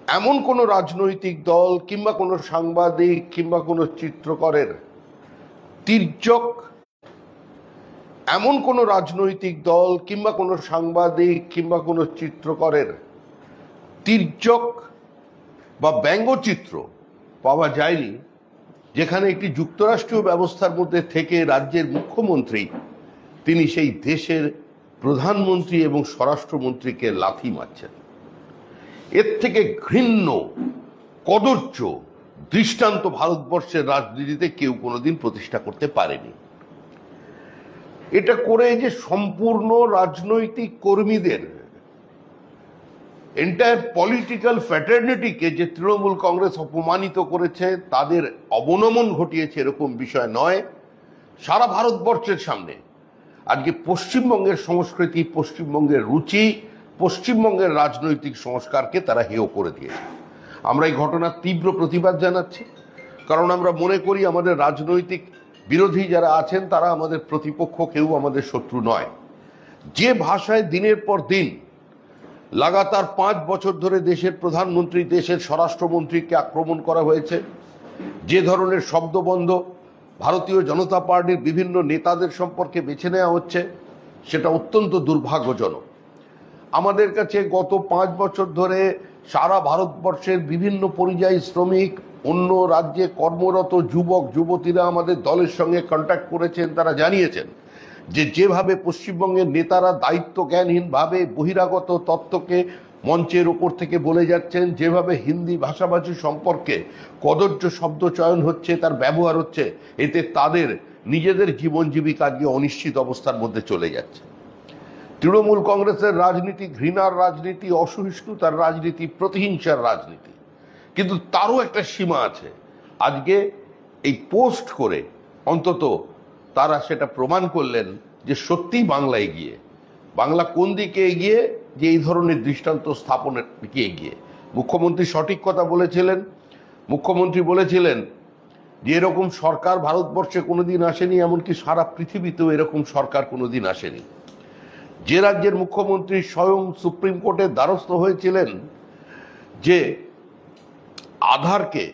এমন কোনো রাজনৈতিক দল কিংবা কোনো সাংবাদিক কিংবা কোনো চিত্রকরের তির্যক এমন কোনো রাজনৈতিক দল কিংবা কোনো সাংবাদিক কিংবা কোনো চিত্রকরের তির্যক বা ব্যঙ্গচিত্র পাওয়া যায়নি যেখানে একটি যুক্তরাষ্ট্রীয় ব্যবস্থার মধ্যে থেকে রাজ্যের মুখ্যমন্ত্রী তিনি সেই দেশের প্রধানমন্ত্রী এবং স্বরাষ্ট্রমন্ত্রীকে লাথি মারছেন। এর থেকে ঘৃণ্য কদর্য দৃষ্টান্ত ভারতবর্ষের রাজনীতিতে কেউ কোনোদিন প্রতিষ্ঠা করতে পারেনি। এটা করে যে সম্পূর্ণ রাজনৈতিক কর্মীদের এন্টায়ার পলিটিক্যাল ফ্র্যাটার্নিটিকে যে তৃণমূল কংগ্রেস অপমানিত করেছে, তাদের অবনমন ঘটিয়েছে এরকম বিষয় নয়। সারা ভারতবর্ষের সামনে আজকে পশ্চিমবঙ্গের সংস্কৃতি, পশ্চিমবঙ্গের রুচি, পশ্চিমবঙ্গের রাজনৈতিক সংস্কারকে তারা হেয় করে দিয়েছে। আমরা এই ঘটনার তীব্র প্রতিবাদ জানাচ্ছি, কারণ আমরা মনে করি আমাদের রাজনৈতিক বিরোধী যারা আছেন তারা আমাদের প্রতিপক্ষ, কেউ আমাদের শত্রু নয়। যে ভাষায় দিনের পর দিন লাগাতার 5 বছর ধরে দেশের প্রধানমন্ত্রী, দেশের স্বরাষ্ট্রমন্ত্রীকে আক্রমণ করা হয়েছে, যে ধরনের শব্দবন্ধ ভারতীয় জনতা পার্টির বিভিন্ন নেতাদের সম্পর্কে বেছে নেওয়া হচ্ছে, সেটা অত্যন্ত দুর্ভাগ্যজনক। আমাদের কাছে গত 5 বছর ধরে সারা ভারতবর্ষের বিভিন্ন পরিযায়ী শ্রমিক, অন্য রাজ্যে কর্মরত যুবক যুবতীরা আমাদের দলের সঙ্গে কন্ট্যাক্ট করেছেন। তারা জানিয়েছেন যে যেভাবে পশ্চিমবঙ্গের নেতারা দায়িত্ব জ্ঞানহীনভাবে বহিরাগত তত্ত্বকে মঞ্চের ওপর থেকে বলে যাচ্ছেন, যেভাবে হিন্দি ভাষাভাষী সম্পর্কে কদর্য শব্দ চয়ন হচ্ছে, তার ব্যবহার হচ্ছে, এতে তাদের নিজেদের জীবন জীবিকা আজকে অনিশ্চিত অবস্থার মধ্যে চলে যাচ্ছে। তৃণমূল কংগ্রেসের রাজনীতি ঘৃণার রাজনীতি, অসহিষ্ণুতার রাজনীতি, প্রতিহিংসার রাজনীতি, কিন্তু তারও একটা সীমা আছে। আজকে এই পোস্ট করে অন্তত তারা সেটা প্রমাণ করলেন যে সত্যিই বাংলা এগিয়ে। বাংলা কোন দিকে এগিয়ে? যে এই ধরনের দৃষ্টান্ত স্থাপনের দিকে এগিয়ে। মুখ্যমন্ত্রী সঠিক কথা বলেছিলেন। মুখ্যমন্ত্রী বলেছিলেন যে এরকম সরকার ভারতবর্ষে কোনোদিন আসেনি, এমনকি সারা পৃথিবীতেও এরকম সরকার কোনোদিন আসেনি। যে রাজ্যের মুখ্যমন্ত্রী স্বয়ং সুপ্রিম কোর্টের দ্বারস্থ হয়েছিলেন যে আধারকে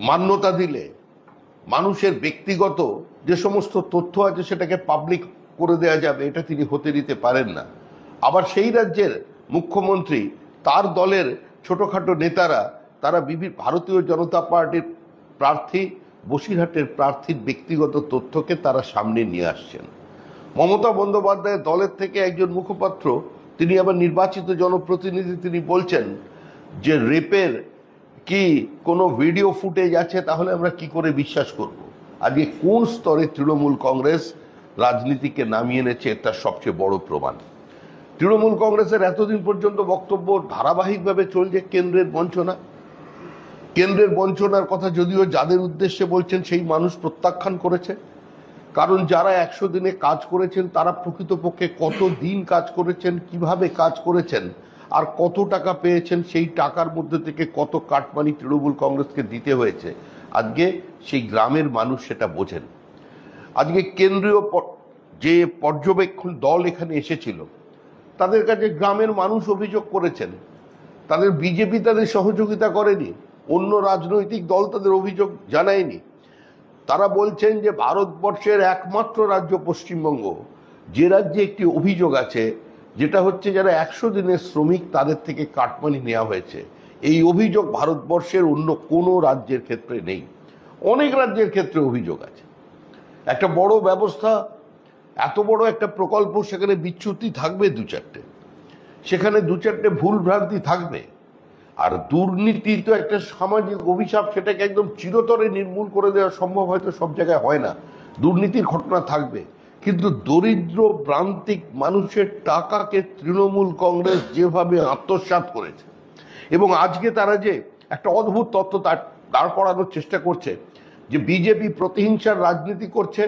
মান্যতা দিলে মানুষের ব্যক্তিগত যে সমস্ত তথ্য আছে সেটাকে পাবলিক করে দেওয়া যাবে, এটা তিনি হতে দিতে পারেন না। আবার সেই রাজ্যের মুখ্যমন্ত্রী, তার দলের ছোটখাটো নেতারা, তারা ভারতীয় জনতা পার্টির প্রার্থী, বসিরহাটের প্রার্থীর ব্যক্তিগত তথ্যকে তারা সামনে নিয়ে আসছেন। মমতা বন্দ্যোপাধ্যায়ের দলের থেকে একজন মুখপাত্র, তিনি আবার নির্বাচিত জনপ্রতিনিধি, তিনি বলছেন যে রেপের কি কোনো ভিডিও ফুটেজ আছে, তাহলে আমরা কি করে বিশ্বাস করব? আজকে কোন স্তরে তৃণমূল কংগ্রেস রাজনীতিকে নামিয়ে এনেছে তার সবচেয়ে বড় প্রমাণ। তৃণমূল কংগ্রেসের এতদিন পর্যন্ত বক্তব্য ধারাবাহিকভাবে চলছে কেন্দ্রের বঞ্চনা। কেন্দ্রের বঞ্চনার কথা যদিও যাদের উদ্দেশ্যে বলছেন সেই মানুষ প্রত্যাখ্যান করেছে, কারণ যারা 100 দিনে কাজ করেছেন তারা প্রকৃতপক্ষে কত দিন কাজ করেছেন, কিভাবে কাজ করেছেন, আর কত টাকা পেয়েছেন, সেই টাকার মধ্যে থেকে কত কাটমানি তৃণমূল কংগ্রেসকে দিতে হয়েছে, আজকে সেই গ্রামের মানুষ সেটা বোঝেন। আজকে কেন্দ্রীয় যে পর্যবেক্ষণ দল এখানে এসেছিল, তাদের কাছে গ্রামের মানুষ অভিযোগ করেছেন তাদের বিজেপি তাদের সহযোগিতা করেনি, অন্য রাজনৈতিক দল তাদের অভিযোগ জানায়নি। তারা বলছেন যে ভারতবর্ষের একমাত্র রাজ্য পশ্চিমবঙ্গ, যে রাজ্যে একটি অভিযোগ আছে, যেটা হচ্ছে যারা 100 দিনের শ্রমিক তাদের থেকে কাটমানি নেওয়া হয়েছে। এই অভিযোগ ভারতবর্ষের অন্য কোনো রাজ্যের ক্ষেত্রে নেই। অনেক রাজ্যের ক্ষেত্রে অভিযোগ আছে। একটা বড় ব্যবস্থা, এত বড় একটা প্রকল্প, সেখানে বিচ্যুতি থাকবে 2-4টে, সেখানে 2-4টে ভুল ভ্রান্তি থাকবে। আর দুর্নীতি তো একটা সামাজিক অভিশাপ, সেটাকে একদম চিরতরে নির্মূল করে দেওয়া সম্ভব হয়তো সব জায়গায় হয় না, দুর্নীতির ঘটনা থাকবে। কিন্তু দরিদ্র প্রান্তিক মানুষের টাকাকে তৃণমূল কংগ্রেস যেভাবে আত্মসাৎ করেছে, এবং আজকে তারা যে একটা অদ্ভুত তত্ত্ব দাঁড় করানোর চেষ্টা করছে যে বিজেপি প্রতিহিংসার রাজনীতি করছে,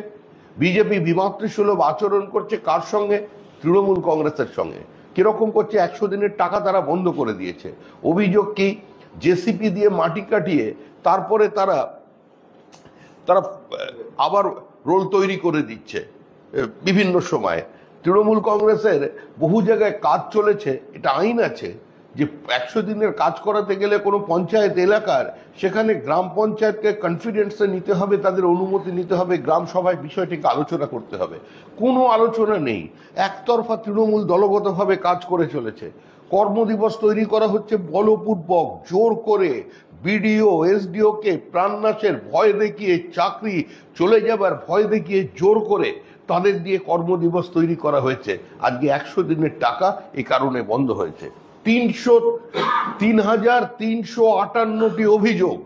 বিজেপি বিমাতৃসুলভ আচরণ করছে, কার সঙ্গে? তৃণমূল কংগ্রেসের সঙ্গে। কিরকম করছে? 100 দিনের টাকা তারা বন্ধ করে দিয়েছে। অভিযোগ কি? জেসিপি দিয়ে মাটি কাটিয়ে তারপরে তারা আবার রোল তৈরি করে দিচ্ছে বিভিন্ন সময়ে। তৃণমূল কংগ্রেসের বহু জায়গায় কাজ চলেছে, এটা আইন আছে, যে 100 দিনের কাজ করাতে গেলে কোনো পঞ্চায়েত এলাকার সেখানে গ্রাম পঞ্চায়েতকে কনফিডেন্সে নিতে হবে, তাদের অনুমতি নিতে হবে, গ্রাম সভায় বিষয়টিকে আলোচনা করতে হবে। কোনো আলোচনা নেই, একতরফা তৃণমূল দলগতভাবে কাজ করে চলেছে। কর্মদিবস তৈরি করা হচ্ছে বলপূর্বক, জোর করে, বিডিও এসডিও কে প্রাণনাশের ভয় দেখিয়ে, চাকরি চলে যাবার ভয় দেখিয়ে জোর করে তাদের দিয়ে কর্মদিবস তৈরি করা হয়েছে। আজকে 100 দিনের টাকা এই কারণে বন্ধ হয়েছে। 3,358টি অভিযোগ,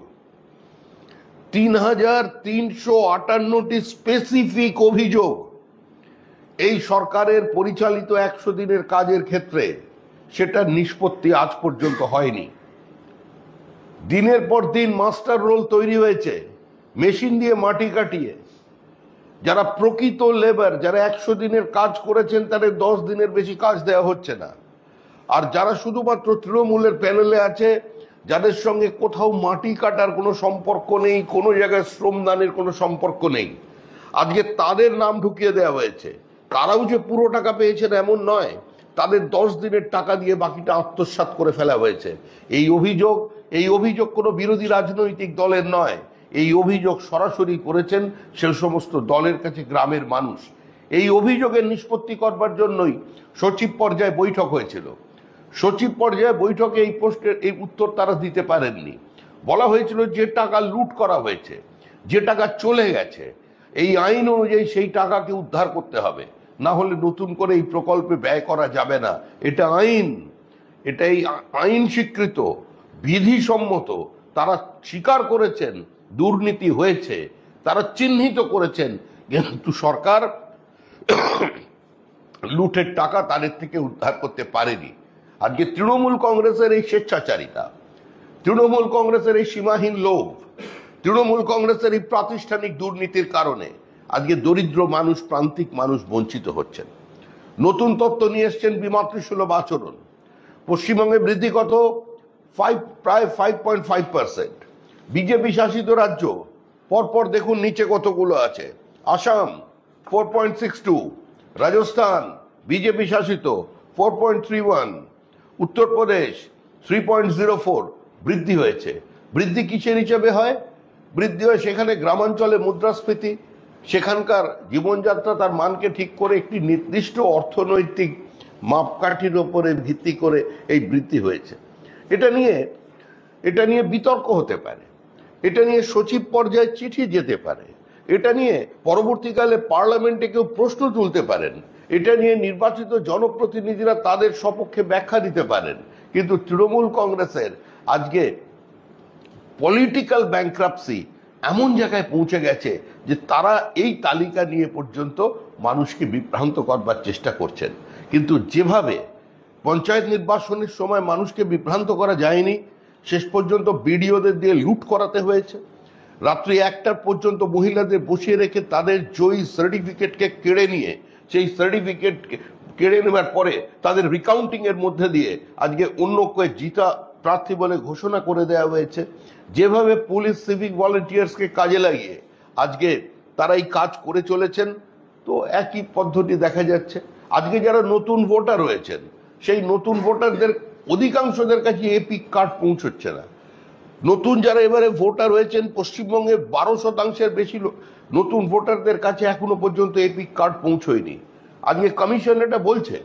3,358টি স্পেসিফিক অভিযোগ এই সরকারের পরিচালিত 100 দিনের কাজের ক্ষেত্রে, সেটার নিষ্পত্তি আজ পর্যন্ত হয়নি। দিনের পর দিন মাস্টার রোল তৈরি হয়েছে মেশিন দিয়ে মাটি কাটিয়ে। যারা প্রকৃত লেবার, যারা 100 দিনের কাজ করেছেন তাদের 10 দিনের বেশি কাজ দেওয়া হচ্ছে না। আর যারা শুধুমাত্র তৃণমূলের প্যানেলে আছে, যাদের সঙ্গে কোথাও মাটি কাটার কোনো সম্পর্ক নেই, কোনো জায়গায় শ্রমদানের কোনো সম্পর্ক নেই, আজকে তাদের নাম ঢুকিয়ে দেওয়া হয়েছে। তারাও যে পুরো টাকা পেয়েছেন এমন নয়, তাদের 10 দিনের টাকা দিয়ে বাকিটা আত্মসাৎ করে ফেলা হয়েছে। এই অভিযোগ কোনো বিরোধী রাজনৈতিক দলের নয়, এই অভিযোগ সরাসরি করেছেন সে সমস্ত দলের কাছে গ্রামের মানুষ। এই অভিযোগের নিষ্পত্তি করবার জন্যই সচিব পর্যায়ে বৈঠক হয়েছিল। সচিব পর্যায়ে বৈঠকে এই প্রশ্নের এই উত্তর তারা দিতে পারেননি। বলা হয়েছিল যে টাকা লুট করা হয়েছে, যে টাকা চলে গেছে, এই আইন অনুযায়ী সেই টাকাকে উদ্ধার করতে হবে, না হলে নতুন করে এই প্রকল্পে ব্যয় করা যাবে না। এটা আইন, এটা এই আইন স্বীকৃত, বিধিসম্মত। তারা স্বীকার করেছেন দুর্নীতি হয়েছে, তারা চিহ্নিত করেছেন, কিন্তু সরকার লুটের টাকা তাদের থেকে উদ্ধার করতে পারেনি। আজকে তৃণমূল কংগ্রেসের এই স্বেচ্ছাচারিতা, তৃণমূল কংগ্রেসের এই সীমাহীন লোভ, তৃণমূল কংগ্রেসের এই প্রাতিষ্ঠানিক দুর্নীতির কারণে আজকে দরিদ্র মানুষ, প্রান্তিক মানুষ বঞ্চিত হচ্ছেন। নতুন তথ্য নিয়ে এসছেন বিমাতৃসুলভ আচরণ। পশ্চিমবঙ্গে বৃদ্ধি কত? প্রায় 5.5%। বিজেপি শাসিত রাজ্য পরপর দেখুন নিচে কতগুলো আছে। আসাম 4.62, রাজস্থান বিজেপি শাসিত 4.31, উত্তরপ্রদেশ 3.04 বৃদ্ধি হয়েছে। বৃদ্ধি কিসের হিসেবে হয়? বৃদ্ধি হয় সেখানে গ্রামাঞ্চলে মুদ্রাস্ফীতি, সেখানকার জীবনযাত্রা তার মানকে ঠিক করে একটি নির্দিষ্ট অর্থনৈতিক মাপকাঠির ওপরে ভিত্তি করে এই বৃদ্ধি হয়েছে। এটা নিয়ে বিতর্ক হতে পারে, এটা নিয়ে সচিব পর্যায়ে চিঠি যেতে পারে, এটা নিয়ে পরবর্তীকালে পার্লামেন্টে কেউ প্রশ্ন তুলতে পারেন, এটা নিয়ে নির্বাচিত জনপ্রতিনিধিরা তাদের সপক্ষে ব্যাখ্যা দিতে পারেন। কিন্তু তৃণমূল কংগ্রেসের আজকে পলিটিক্যাল ব্যাংক্রাপসি এমন জায়গায় পৌঁছে গেছে যে তারা এই তালিকা নিয়ে পর্যন্ত মানুষকে বিভ্রান্ত করবার চেষ্টা করছেন। কিন্তু যেভাবে পঞ্চায়েত নির্বাচনের সময় মানুষকে বিভ্রান্ত করা যায়নি, শেষ পর্যন্ত বিডিওদের দিয়ে লুট করাতে হয়েছে। রাত্রি 1টা পর্যন্ত মহিলাদের বসিয়ে রেখে তাদের জয়ী সার্টিফিকেটকে কেড়ে নিয়ে, সেই সার্টিফিকেট কেড়ে নেবার পরে তাদের রিকাউন্টিং এর মধ্যে দিয়ে আজকে অন্য কেউ জিতা প্রার্থী বলে ঘোষণা করে দেওয়া হয়েছে। যেভাবে পুলিশ সিভিক ভলেন্টিয়ার্সকে কাজে লাগিয়ে আজকে তারা এই কাজ করে চলেছেন, তো একই পদ্ধতি দেখা যাচ্ছে। আজকে যারা নতুন ভোটার রয়েছেন, সেই নতুন ভোটারদের অধিকাংশদের কাছে এপিক কার্ড পৌঁছচ্ছে না। নতুন যারা এবারে ভোটার হয়েছেন, পশ্চিমবঙ্গে 12% বেশি নতুন ভোটারদের কাছে এখনো পর্যন্ত এপিক কার্ড পৌঁছয়নি। আজকে কমিশন এটা বলছে,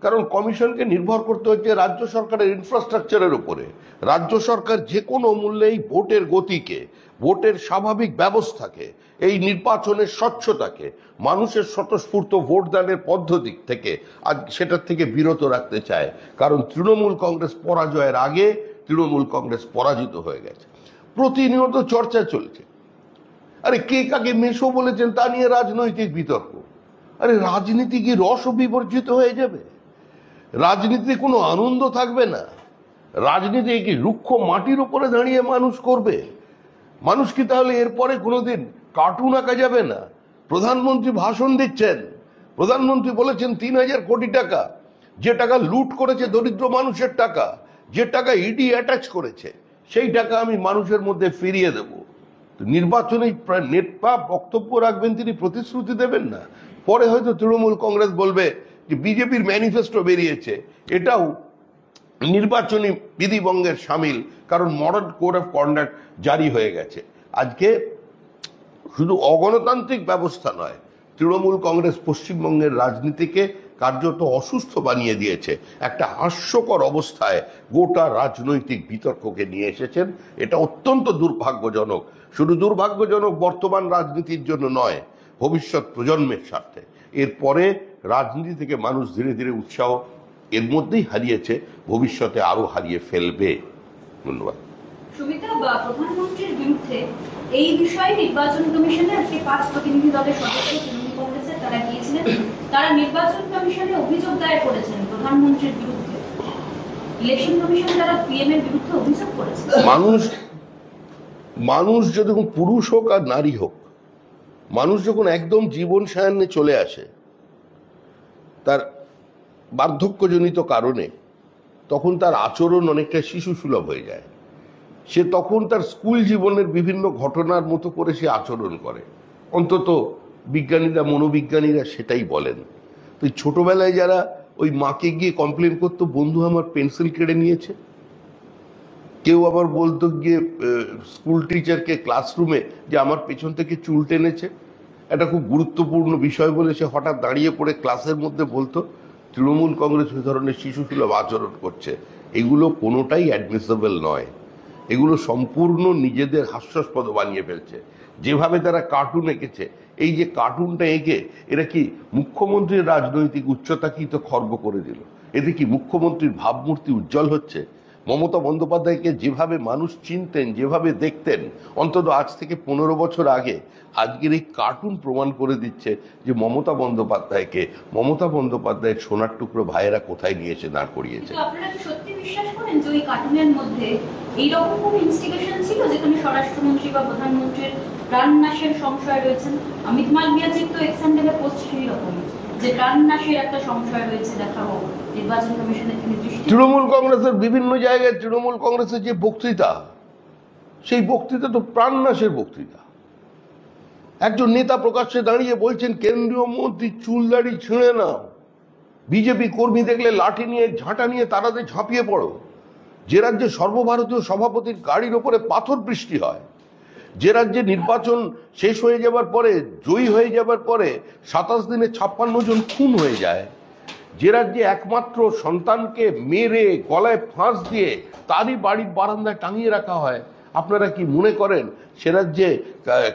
কারণ কমিশনকে নির্ভর করতে হচ্ছে রাজ্য সরকারের ইনফ্রাস্ট্রাকচারের উপরে। রাজ্য সরকার যে কোনো মূল্যেই ভোটের গতিকে, ভোটের স্বাভাবিক ব্যবস্থাকে, এই নির্বাচনের স্বচ্ছতাকে, মানুষের স্বতঃস্ফূর্ত ভোটদানের পদ্ধতি থেকে আজ সেটার থেকে বিরত রাখতে চায়। কারণ তৃণমূল কংগ্রেস পরাজয়ের আগে তৃণমূল কংগ্রেস পরাজিত হয়ে গেছে। প্রতিনিয়ত চর্চা চলছে, আরে কে কাকে মেশো বলেছেন তা নিয়ে রাজনৈতিক বিতর্ক। আরে রাজনীতি কি রস বিবর্জিত হয়ে যাবে? রাজনীতিতে কোনো আনন্দ থাকবে না? রাজনীতি কি রুক্ষ মাটির উপরে দাঁড়িয়ে মানুষ করবে? মানুষ কি তাহলে এরপরে কোনোদিন কার্টুন আঁকা যাবে না? প্রধানমন্ত্রী ভাষণ দিচ্ছেন, প্রধানমন্ত্রী বলেছেন 3,000 কোটি টাকা, যে টাকা লুট করেছে দরিদ্র মানুষের টাকা, যে টাকা ইডি অ্যাটাচ করেছে, সেই টাকা আমি মানুষের মধ্যে ফিরিয়ে দেব। নির্বাচনে নেতা বক্তব্য রাখবেন, তিনি প্রতিশ্রুতি দেবেন না। পরে হয়তো তৃণমূল কংগ্রেস বলবে যে বিজেপির ম্যানিফেস্টো বেরিয়েছে, এটাও নির্বাচনী বিধিভঙ্গের সামিল, কারণ মডার্ন কোড অফ কন্ডাক্ট জারি হয়ে গেছে। আজকে শুধু অগণতান্ত্রিক ব্যবস্থা নয়, তৃণমূল কংগ্রেস পশ্চিমবঙ্গের রাজনীতিকে কার্যত অসুস্থ বানিয়ে দিয়েছে, একটা হাস্যকর অবস্থায় গোটা রাজনৈতিক বিতর্ককে নিয়ে এসেছেন। এটা অত্যন্ত দুর্ভাগ্যজনক, শুধু দুর্ভাগ্যজনক বর্তমান রাজনীতির জন্য নয়, ভবিষ্যৎ প্রজন্মের স্বার্থে। এরপরে রাজনীতি থেকে মানুষ ধীরে ধীরে উৎসাহ এর মধ্যেই হারিয়েছে, ভবিষ্যতে আরো হারিয়ে ফেলবে। ধন্যবাদ। সুমিতা, প্রধানমন্ত্রীর বিরুদ্ধে এই বিষয়ে নির্বাচন কমিশনে আজকে 5 প্রতিনিধি দলের সদস্য তৃণমূল কংগ্রেসের তারা গিয়েছিলেন। তারা নির্বাচন কমিশনে অভিযোগ দায়ের করেছেন প্রধানমন্ত্রীর বিরুদ্ধে। ইলেকশন কমিশন তারা পিএম এর বিরুদ্ধে অভিযোগ করেছে। মানুষ যদি পুরুষ হোক আর নারী হোক, মানুষ যখন একদম জীবন সায়ান্নে চলে আসে তার বার্ধক্যজনিত কারণে, তখন তার আচরণ অনেকটা শিশু সুলভ হয়ে যায়। সে তখন তার স্কুল জীবনের বিভিন্ন ঘটনার মতো করে সে আচরণ করে, অন্তত বিজ্ঞানীরা, মনোবিজ্ঞানীরা সেটাই বলেন। তো ছোটবেলায় যারা ওই মাকে গিয়ে কমপ্লেন করতো, বন্ধু আমার পেন্সিল কেড়ে নিয়েছে, কেউ আবার বলতো গিয়ে স্কুল টিচারকে ক্লাসরুমে যে আমার পেছন থেকে চুল টেনেছে, এটা খুব গুরুত্বপূর্ণ বিষয় বলে সে হঠাৎ দাঁড়িয়ে পড়ে ক্লাসের মধ্যে বলতো, তৃণমূল কংগ্রেস ওই ধরনের শিশুসুলভ আচরণ করছে। এগুলো কোনোটাই অ্যাডমিসেবল নয়, এগুলো সম্পূর্ণ নিজেদের হাস্যাস্পদ বানিয়ে ফেলছে। যেভাবে তারা কার্টুন এঁকেছে, এই যে কার্টুনটা এঁকে এরা কি মুখ্যমন্ত্রীর রাজনৈতিক উচ্চতা কি তো খর্ব করে দিল? এতে কি মুখ্যমন্ত্রীর ভাবমূর্তি উজ্জ্বল হচ্ছে? মমতা বন্দ্যোপাধ্যায়কে যেভাবে মানুষ চিনতেন, যেভাবে দেখতেন, অন্তত আজ থেকে 15 বছর আগে, আজকের এই কার্টুন প্রমাণ করে দিচ্ছে যে মমতা বন্দ্যোপাধ্যায়ের সোনার টুকরো ভাইয়েরা কোথায় নিয়ে এসে দাঁড় করিয়েছে। আপনারা কি সত্যি বিশ্বাস করেন যে ওই কার্টুনের মধ্যে এইরকম কোন ইনস্টিগেশন ছিল যেখানে স্বরাষ্ট্রমন্ত্রী বা প্রধানমন্ত্রীর প্রাণনাশের সংশয় রয়েছে? অমিত মালভিয়াজির তো এক্সান্ডেলে পোস্ট সেই রকম, যে প্রাণনাশের একটা সংশয় রয়েছে, দেখা হোক নির্বাচন কমিশনের তিনি দৃষ্টি। তৃণমূল কংগ্রেসের বিভিন্ন জায়গায় তৃণমূল কংগ্রেসের যে বক্তৃতা, সেই বক্তৃতা তো প্রাণনাশের বক্তৃতা। একজন নেতা প্রকাশ্যে দাঁড়িয়ে বলছেন কেন্দ্রীয় মন্ত্রী চুলদাড়ি ছিঁড়ে নাও, বিজেপি কর্মী দেখলে লাঠি নিয়ে, ঝাঁটা নিয়ে তারাতে ঝাঁপিয়ে পড়ো। যে রাজ্যে সর্বভারতীয় সভাপতির গাড়ির ওপরে পাথর বৃষ্টি হয়, যে রাজ্যে নির্বাচন শেষ হয়ে যাবার পরে, জয়ী হয়ে যাবার পরে 27 দিনে 56 জন খুন হয়ে যায়, যে রাজ্যে একমাত্র সন্তানকে মেরে গলায় ফাঁস দিয়ে তারই বাড়ির বারান্দায় টাঙিয়ে রাখা হয়, আপনারা কি মনে করেন সে রাজ্যে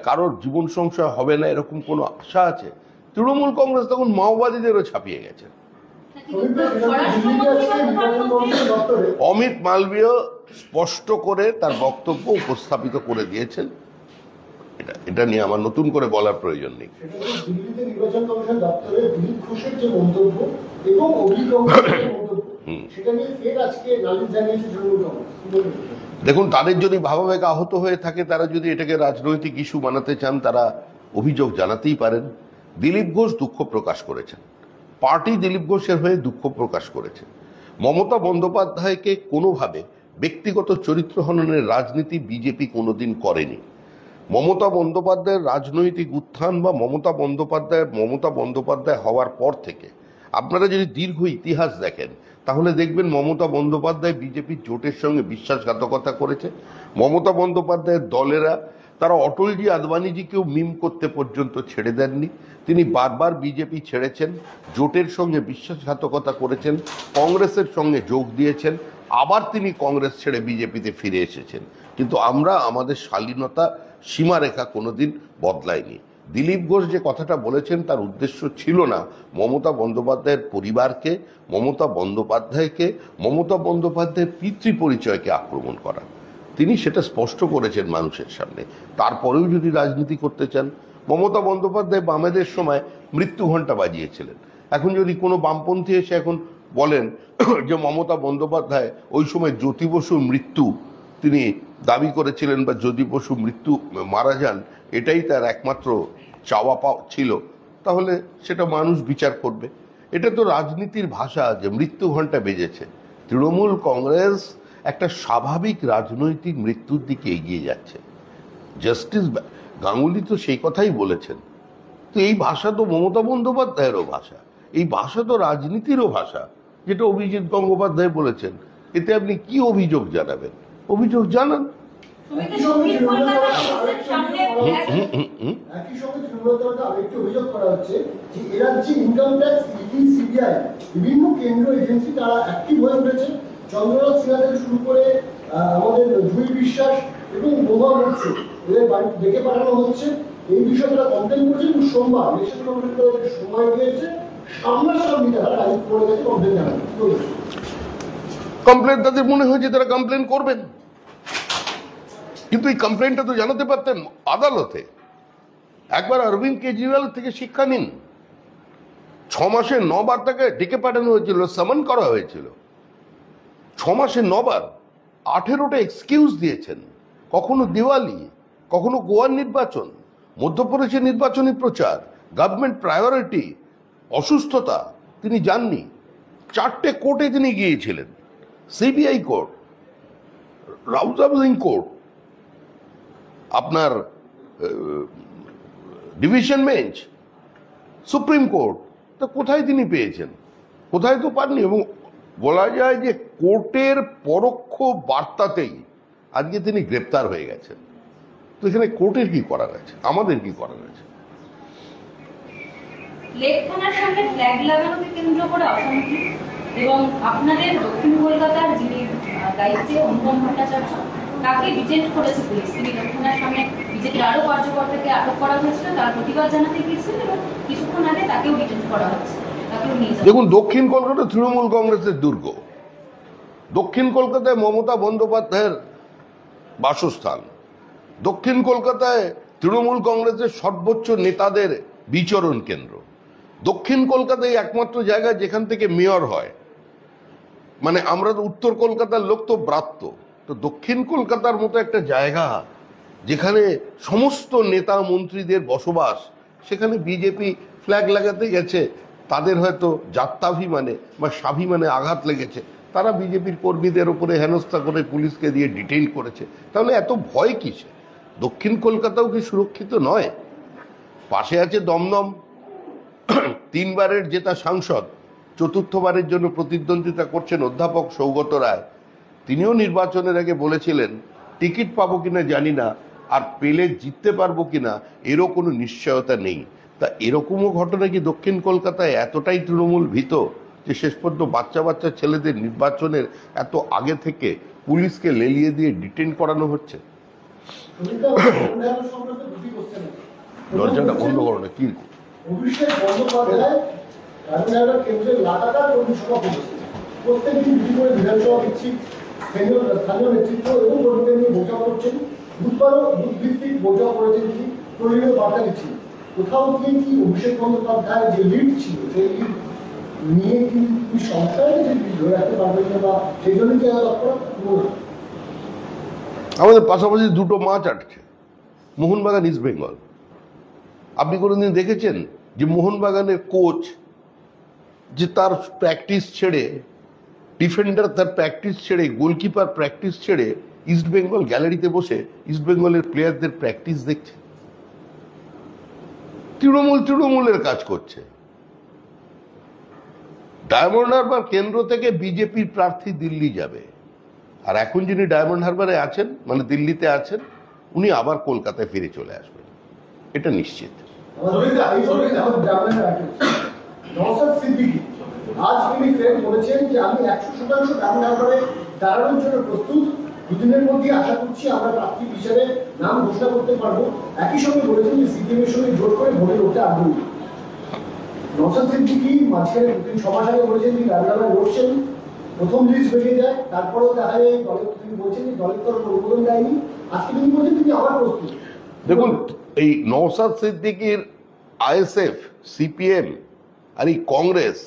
কারোর জীবন সংশয় হবে না, এরকম কোনো আশা আছে? তৃণমূল কংগ্রেস তখন মাওবাদীদেরও ছাপিয়ে গেছে। অমিত মালভীয় স্পষ্ট করে তার বক্তব্য উপস্থাপিত করে দিয়েছেন, এটা নিয়ে আমার নতুন করে বলার প্রয়োজন নেই। দেখুন, তাদের যদি ভাবাবেগ আহত হয়ে থাকে, তারা যদি এটাকে রাজনৈতিক ইস্যু বানাতে চান, তারা অভিযোগ জানাতেই পারেন। দিলীপ ঘোষ দুঃখ প্রকাশ করেছেন, পার্টি দিলীপ ঘোষের হয়ে দুঃখ প্রকাশ করেছে। মমতা বন্দ্যোপাধ্যায়কে কোনোভাবে ব্যক্তিগত চরিত্র হননের রাজনীতি বিজেপি কোনোদিন করেনি। মমতা বন্দ্যোপাধ্যায়ের রাজনৈতিক উত্থান বা মমতা বন্দ্যোপাধ্যায় হওয়ার পর থেকে আপনারা যদি দীর্ঘ ইতিহাস দেখেন, তাহলে দেখবেন মমতা বন্দ্যোপাধ্যায় বিজেপির জোটের সঙ্গে বিশ্বাসঘাতকতা করেছে। মমতা বন্দ্যোপাধ্যায়ের দলেরা তারা অটলজি, আদবানিজিকেও মিম করতে পর্যন্ত ছেড়ে দেননি। তিনি বারবার বিজেপি ছেড়েছেন, জোটের সঙ্গে বিশ্বাসঘাতকতা করেছেন, কংগ্রেসের সঙ্গে যোগ দিয়েছেন, আবার তিনি কংগ্রেস ছেড়ে বিজেপিতে ফিরে এসেছেন। কিন্তু আমরা আমাদের শালীনতা সীমারেখা কোনোদিন বদলায়নি। দিলীপ ঘোষ যে কথাটা বলেছেন তার উদ্দেশ্য ছিল না মমতা বন্দ্যোপাধ্যায়ের পরিবারকে, মমতা বন্দ্যোপাধ্যায়ের পিতৃ পরিচয়কে আক্রমণ করা। তিনি সেটা স্পষ্ট করেছেন মানুষের সামনে। তারপরেও যদি রাজনীতি করতে চান, মমতা বন্দ্যোপাধ্যায় বামেদের সময় মৃত্যু ঘণ্টা বাজিয়েছিলেন। এখন যদি কোনো বামপন্থী এসে এখন বলেন যে মমতা বন্দ্যোপাধ্যায় ওই সময় জ্যোতি বসুর মৃত্যু তিনি দাবি করেছিলেন, বা জ্যোতি বসু মারা যান, এটাই তার একমাত্র চাওয়া পাওয়া ছিল, তাহলে সেটা মানুষ বিচার করবে। এটা তো রাজনীতির ভাষা যে মৃত্যু ঘণ্টা বেজেছে। তৃণমূল কংগ্রেস একটা স্বাভাবিক রাজনৈতিক মৃত্যুর দিকে এগিয়ে যাচ্ছে। জাস্টিস গাঙ্গুলি তো সেই কথাই বলেছেন। তো এই ভাষা তো মমতা বন্দ্যোপাধ্যায়েরও ভাষা, এই ভাষা তো রাজনীতিরও ভাষা, যেটা অভিজিৎ গঙ্গোপাধ্যায় বলেছেন। এতে আপনি কি অভিযোগ জানাবেন? অভিযোগ জানান। একই সঙ্গে তৃণমূলের আরেকটি অভিযোগ করা হচ্ছে যে এরা যে ইনকাম ট্যাক্স, ইডি, সিবিআই বিভিন্ন কেন্দ্র এজেন্সি তারা অ্যাক্টিভ হয়ে উঠেছে। চন্দ্রনাথ সিনহা থেকে শুরু করে আমাদের জুই বিশ্বাস এবং বোমা হচ্ছে এদের বাড়িতে ডেকে পাঠানো হচ্ছে। এই বিষয়ে তারা কমপ্লেন করেছে এবং সোমবার ইলেকশন কমিশন সময় দিয়েছে, সামনাসামনি তারা রাইট করে গেছে কমপ্লেন জানানো। কমপ্লেন তাদের মনে হয়েছে তারা কমপ্লেন করবেন, কিন্তু এই কমপ্লেনটা তো জানাতে পারতেন আদালতে। একবার অরবিন্দ কেজরিওয়াল থেকে শিক্ষা নিন। 6 মাসে 9 বার তাকে ডেকে পাঠানো হয়েছিল, সামন করা হয়েছিল। 6 মাসে 9 বার 18টা এক্সকিউজ দিয়েছেন। কখনো দিওয়ালি, কখনো গোয়ার নির্বাচন, মধ্যপ্রদেশের নির্বাচনী প্রচার, গভর্নমেন্ট প্রায়োরিটি, অসুস্থতা, তিনি যাননি। 4টে কোর্টে তিনি গিয়েছিলেন, সিবিআই কোর্ট, রাউজ হাউজিং কোর্ট, আপনার ডিভিশন বেঞ্চ, সুপ্রিম কোর্ট। তা কোথায় তিনি পেয়েছেন? কোথায় তো পাননি। এবং বলা যায় যে কোর্টের পরোক্ষ বার্তাতেই আজকে তিনি গ্রেপ্তার হয়ে গেছেন। তো এখানে কোর্টের কি করার আছে, আমাদের কি করার আছে? লেক থানার সামনে ফ্ল্যাগ লাগানোকে কেন্দ্র করে অসংখ্য এবং আপনাদের দক্ষিণ কলকাতার যিনি দায়িত্বে অনুপম ভট্টাচার্য তাকে ডিটেইন করেছে পুলিশ। তিনি লেক থানার সামনে বিজেপির আরো কার্যকর্তাকে আটক করা হয়েছিল, তার প্রতিবাদ জানাতে গিয়েছিলেন এবং কিছুক্ষণ আগে তাকেও ডিটেইন করা হচ্ছে, তাকেও নিয়ে যাওয়া। দেখুন, দক্ষিণ কলকাতা তৃণমূল কংগ্রেসের দুর্গ। দক্ষিণ কলকাতায় মমতা বন্দ্যোপাধ্যায়ের বাসস্থান। দক্ষিণ কলকাতায় তৃণমূল কংগ্রেসের সর্বোচ্চ নেতাদের বিচরণ কেন্দ্র। দক্ষিণ কলকাতায় একমাত্র জায়গা যেখান থেকে মেয়র হয়। মানে আমরা তো উত্তর কলকাতার লোক তো ব্রাত্য, তো দক্ষিণ কলকাতার মতো একটা জায়গা যেখানে সমস্ত নেতা মন্ত্রীদের বসবাস, সেখানে বিজেপি ফ্ল্যাগ লাগাতে গেছে। তাদের হয়তো জাত্যাভিমানে বা স্বাভিমানে আঘাত লেগেছে, তারা বিজেপির কর্মীদের উপরে হেনস্থা করে পুলিশকে দিয়ে ডিটেইন করেছে। তাহলে এত ভয় কিসে? দক্ষিণ কলকাতাও কি সুরক্ষিত নয়? পাশে আছে দমদম, 3 বারের জেতা সাংসদ, 4র্থবারের জন্য প্রতিদ্বন্দ্বিতা করছেন অধ্যাপক সৌগত রায়। তিনিও নির্বাচনের আগে বলেছিলেন টিকিট পাবো কিনা জানি না, আর পেলে জিততে পারবো কিনা এরও কোনো নিশ্চয়তা নেই। তা এরকমও ঘটনা কি দক্ষিণ কলকাতায় এতটাই তৃণমূল ভীত যে শেষ পর্যন্ত বাচ্চা বাচ্চা ছেলেদের নির্বাচনের এত আগে থেকে পুলিশকে লেলিয়ে দিয়ে ডিটেইন করানো হচ্ছে? দরজাটা বন্ধ করো না। কি অভিষেক বন্দ্যোপাধ্যায় রাজনগর কেন্দ্রের লাগাতার কর্মসভা করেছে। প্রত্যেকদিন দুটি করে বিধানসভা দিচ্ছি, স্থানীয় নেতৃত্ব এবং কর্মীদের নিয়ে বোঝা করছেন। বুধবারও বুথভিত্তিক বোঝা করেছেন, তিনি প্রয়োজনীয় বার্তা দিচ্ছেন। কোথাও গিয়ে কি অভিষেক বন্দ্যোপাধ্যায় যে লিড ছিল সেই লিড নিয়ে কি সংস্থায় ধরে রাখতে পারবেন না, বা সেই জন্য কি আমাদের পাশাপাশি দুটো মাছ আটছে, মোহনবাগান, ইস্ট বেঙ্গল। আপনি কোনোদিন দেখেছেন যে মোহনবাগানের কোচ যে তার প্র্যাকটিস ছেড়ে, ডিফেন্ডার তার প্র্যাকটিস ছেড়ে, গোলকিপার প্র্যাকটিস ছেড়ে ইস্ট বেঙ্গল গ্যালারিতে বসে ইস্ট বেঙ্গলের প্লেয়ারদের প্র্যাকটিস দেখছে? তৃণমূলের কাজ করছে। ডায়মন্ড হারবার কেন্দ্র থেকে বিজেপির প্রার্থী দিল্লি যাবে, আর এখন যিনি ডায়মন্ড হারবারে আছেন, মানে দিল্লিতে আছেন, উনি আবার কলকাতায় ফিরে চলে আসবেন, এটা নিশ্চিত। আজ তিনি ফের বলেছেন যে আমি 100% ডায়মন্ড হারবারে দাঁড়ানোর জন্য প্রস্তুত। দুদিনের মধ্যে আশা করছি আমরা প্রার্থী হিসেবে নাম ঘোষণা করতে পারবো। একই সঙ্গে বলেছেন যে সিপিএমের সঙ্গে জোট করে ভোটে উঠতে আগ্রহী। নওশাদ সিদ্দিকী মাঝখানে 6 মাস আগে বলেছেন তিনি রাজনগরে লড়ছেন, প্রথম লিস্ট বেরিয়ে যায়, তারপরেও দেখা যায় দলের, তিনি বলছেন যে দলের তরফ অনুমোদন দেয়নি। আজকে তিনি বলছেন তিনি আবার প্রস্তুত। দেখুন, এই নওশাদ সিদ্দিকীর আইএসএফ, সিপিএম আর এই কংগ্রেস,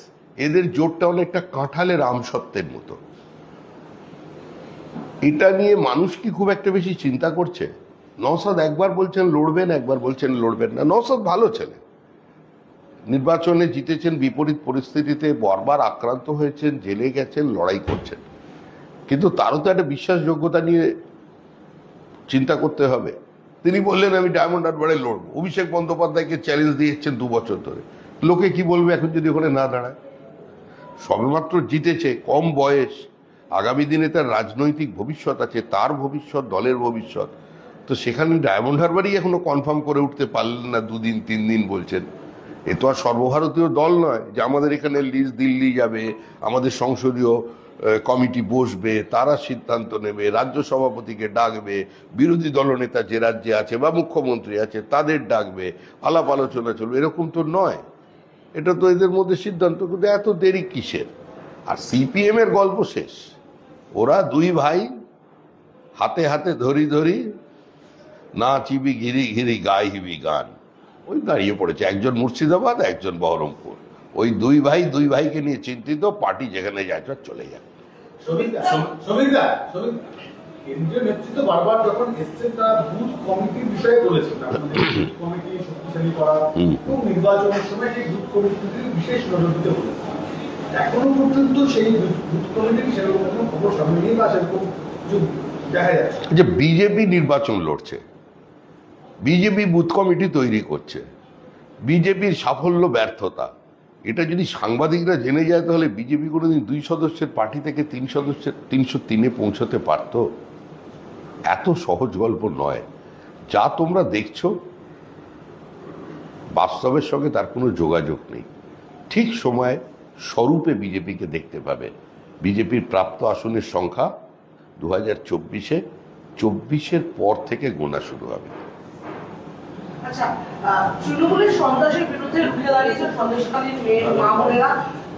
এদের জোটটা অনেকটা কাঁঠালের আমসত্ত্বের মতো। এটা নিয়ে মানুষ কি খুব একটা বেশি চিন্তা করছে? নওশাদ একবার বলছেন লড়বেন, একবার বলছেন লড়বেন না। নওশাদ ভালো ছেলে, নির্বাচনে জিতেছেন বিপরীত পরিস্থিতিতে, বারবার আক্রান্ত হয়েছেন, জেলে গেছেন, লড়াই করছেন, কিন্তু তারও তো একটা বিশ্বাসযোগ্যতা নিয়ে চিন্তা করতে হবে। তিনি বললেন আমি ডায়মন্ড হারবারে লড়বো। অভিষেক বন্দ্যোপাধ্যায়কে চ্যালেঞ্জ দিয়েছেন 2 বছর ধরে। লোকে কি বলবে এখন যদি ওখানে না দাঁড়ায়? সবেমাত্র জিতেছে, কম বয়স, আগামী দিনে তার রাজনৈতিক ভবিষ্যৎ আছে, তার ভবিষ্যৎ, দলের ভবিষ্যৎ। তো সেখানে ডায়মন্ড হারবারই এখনো কনফার্ম করে উঠতে পারলেন না, 2 দিন 3 দিন বলছেন। এ তো আর সর্বভারতীয় দল নয় যে আমাদের এখানে লিস্ট দিল্লি যাবে, আমাদের সংসদীয় কমিটি বসবে, তারা সিদ্ধান্ত নেবে, রাজ্য সভাপতিকে ডাকবে, বিরোধী দলনেতা যে রাজ্যে আছে বা মুখ্যমন্ত্রী আছে তাদের ডাকবে, আলাপ আলোচনা চলবে, এরকম তো নয়। এটা তো এদের মধ্যে সিদ্ধান্ত, কিন্তু এত দেরি কিসের? আর সিপিএম এর গল্প শেষ। ওরা 2 ভাই হাতে হাতে ধরি ধরি নাচিবি ঘিরি ঘিরি গাইবি গান, ওই দাঁড়িয়ে পড়েছে। একজন মুর্শিদাবাদ, একজন বহরমপুর। ওই 2 ভাইকে নিয়ে চিন্তিত, পার্টি যেখানে যায় চলে যায়। কেন্দ্রীয় নেতৃত্ব বারবার যখন এসছেন তারা বুথ কমিটির বিষয়ে বলেছেন, বুথ কমিটি শক্তিশালী করা এবং নির্বাচনের সময় সেই বুথ কমিটির বিশেষ নজর দিতে বলেছেন। এখনো পর্যন্ত সেই বুথ কমিটির সেরকম কোনো খবর সামনে নেই বা সেরকম কিছু দেখা যাচ্ছে। যে বিজেপি নির্বাচন লড়ছে, বিজেপি বুথ কমিটি তৈরি করছে, বিজেপির সাফল্য ব্যর্থতা এটা যদি সাংবাদিকরা জেনে যায় তাহলে বিজেপি কোনোদিন 2 সদস্যের পার্টি থেকে 3 সদস্যের 303-এ পৌঁছতে পারত? এত সহজ গল্প নয়। যা তোমরা দেখছো বাস্তবের সঙ্গে তার কোনো যোগাযোগ নেই। ঠিক সময় স্বরূপে বিজেপিকে দেখতে পাবে। বিজেপির প্রাপ্ত আসনের সংখ্যা 2024-এর পর থেকে গোনা শুরু হবে। আচ্ছা, তৃণমূলের সন্ত্রাসের বিরুদ্ধে রুখে দাঁড়িয়েছে সন্দেশখালীর মেয়ে মা বোনেরা।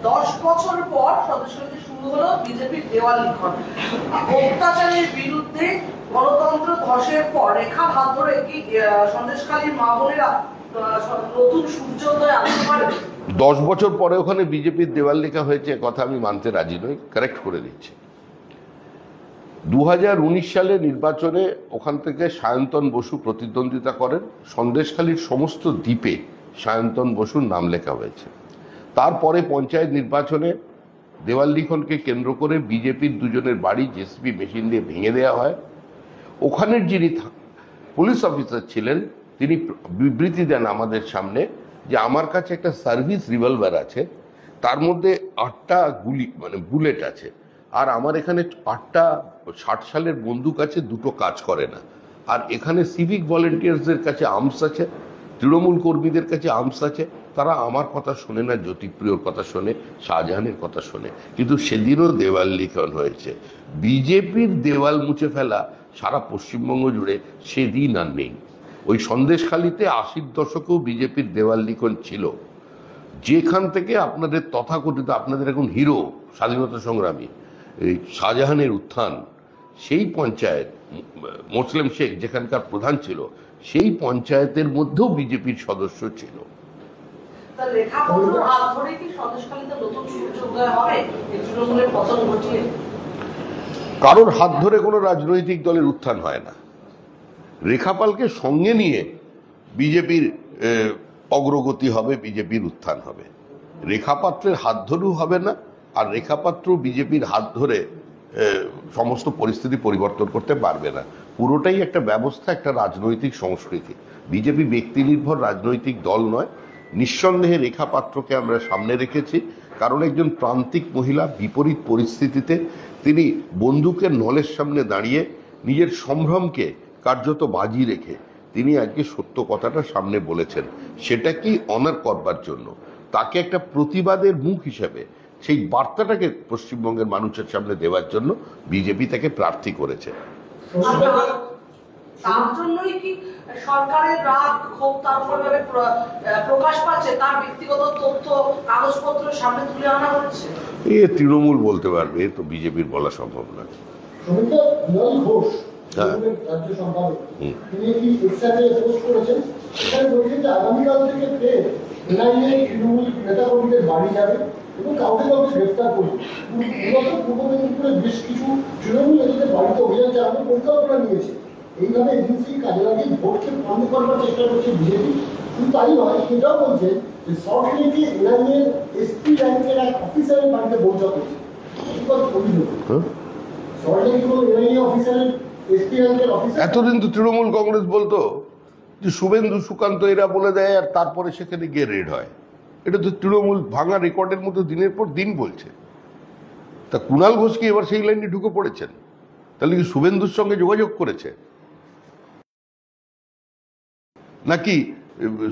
10 বছর পর সন্দেশখালীতে শুরু হলো বিজেপির দেওয়াল লিখন। অত্যাচারের বিরুদ্ধে গণতন্ত্র ধসের পর রেখার হাত ধরে কি সন্দেশখালীর মা বোনেরা নতুন সূর্যোদয় আনতে পারবে? 10 বছর পরে ওখানে বিজেপির দেওয়াল লেখা হয়েছে কথা আমি মানতে রাজি নই, কারেক্ট করে দিচ্ছি। 2019 সালে নির্বাচনে ওখান থেকে সায়ন্তন বসু প্রতিদ্বন্দ্বিতা করেন। সন্দেশখালীর সমস্ত দ্বীপে সায়ন্তন বসুর নাম লেখা হয়েছে। তারপরে পঞ্চায়েত নির্বাচনে দেওয়াল লিখনকে কেন্দ্র করে বিজেপির 2 জনের বাড়ি জেসিবি মেশিন দিয়ে ভেঙে দেওয়া হয়। ওখানের যিনি পুলিশ অফিসার ছিলেন তিনি বিবৃতি দেন আমাদের সামনে যে আমার কাছে একটা সার্ভিস রিভলভার আছে, তার মধ্যে 8টা গুলি মানে বুলেট আছে, আর আমার এখানে 8টা 60 সালের বন্দুক আছে, 2টো কাজ করে না। আর এখানে সিভিক ভলেন্টিয়ার্সদের কাছে আর্মস আছে, তৃণমূল কর্মীদের কাছে আর্মস আছে, তারা আমার কথা শোনে না, জ্যোতিপ্রিয়র কথা শোনে, শাহজাহানের কথা শোনে। কিন্তু সেদিনও দেওয়াল লিখন হয়েছে। বিজেপির দেওয়াল মুছে ফেলা সারা পশ্চিমবঙ্গ জুড়ে সেদিন আর নেই। ওই সন্দেশখালীতে 80-র দশকেও বিজেপির দেওয়াল লিখন ছিল। যেখান থেকে আপনাদের তথাকথিত আপনাদের এখন হিরো স্বাধীনতা সংগ্রামী এই শাহজাহানের উত্থান, সেই পঞ্চায়েত মোসলেম শেখ যেখানকার প্রধান ছিল, সেই পঞ্চায়েতের মধ্যেও বিজেপির সদস্য ছিল। কারোর হাত ধরে কোনো রাজনৈতিক দলের উত্থান হয় না। রেখাপালকে সঙ্গে নিয়ে বিজেপির অগ্রগতি হবে, বিজেপির উত্থান হবে। রেখাপাত্রের হাত ধরেও হবে না, আর রেখাপাত্র বিজেপির হাত ধরে সমস্ত পরিস্থিতি পরিবর্তন করতে পারবে না। পুরোটাই একটা ব্যবস্থা, একটা রাজনৈতিক সংস্কৃতি। বিজেপি ব্যক্তি নির্ভর রাজনৈতিক দল নয়। নিঃসন্দেহে রেখাপাত্রকে আমরা সামনে রেখেছি, কারণ একজন প্রান্তিক মহিলা বিপরীত পরিস্থিতিতে তিনি বন্দুকের নলের সামনে দাঁড়িয়ে নিজের সম্ভ্রমকে কার্যত বাজি রেখে তিনি আজকে সত্য কথাটা সামনে বলেছেন। সেটা কি অনার করবার জন্য, তাকে একটা প্রতিবাদের মুখ হিসেবে সেই বার্তাটাকে পশ্চিমবঙ্গের মানুষের সামনে দেওয়ার জন্য বিজেপি তাকে প্রার্থী করেছে। তার জন্যই কি সরকারের রাগ ক্ষোভ তার উপর প্রকাশ পাচ্ছে, তার ব্যক্তিগত তথ্য কাগজপত্র সামনে তুলে আনা হচ্ছে? এ তৃণমূল বলতে পারবে, এ তো বিজেপির বলা সম্ভব না। রাজ্য সম্পাদক তিনি কি এক্সট্রাতে পোস্ট করেছেন, সেখানে বলছেন যে আগামীকাল থেকে ফের এনআইএ তৃণমূল নেতা কর্মীদের বাড়ি যাবে এবং কাউকে কাউকে গ্রেফতার করবে। মূলত পূর্ব মেদিনীপুরে বেশ কিছু তৃণমূল নেতাদের বাড়িতে অভিযান চালানোর পরিকল্পনা নিয়েছে। এইভাবে এজেন্সি কাজে লাগিয়ে ভোটকে বন্ধ করবার চেষ্টা করছে বিজেপি। কিন্তু তাই নয়, এটাও বলছে যে সরকারিকে এনআইএ এসপি র্যাঙ্কের এক অফিসারের বাড়িতে বৈঠক করছে। অভিযোগ সরকারি কোনো এনআইএ অফিসারের এতদিন তো তৃণমূল কংগ্রেস বলতো যে শুভেন্দু সুকান্ত এরা বলে দেয়, আর তারপরে সেখানে গিয়ে রেড হয়। এটা তো তৃণমূল ভাঙা রেকর্ডের মতো দিনের পর দিন বলছে। তা কুণাল ঘোষ কি এবার সেই লাইনে ঢুকে পড়েছেন? তাহলে কি শুভেন্দুর সঙ্গে যোগাযোগ করেছে, নাকি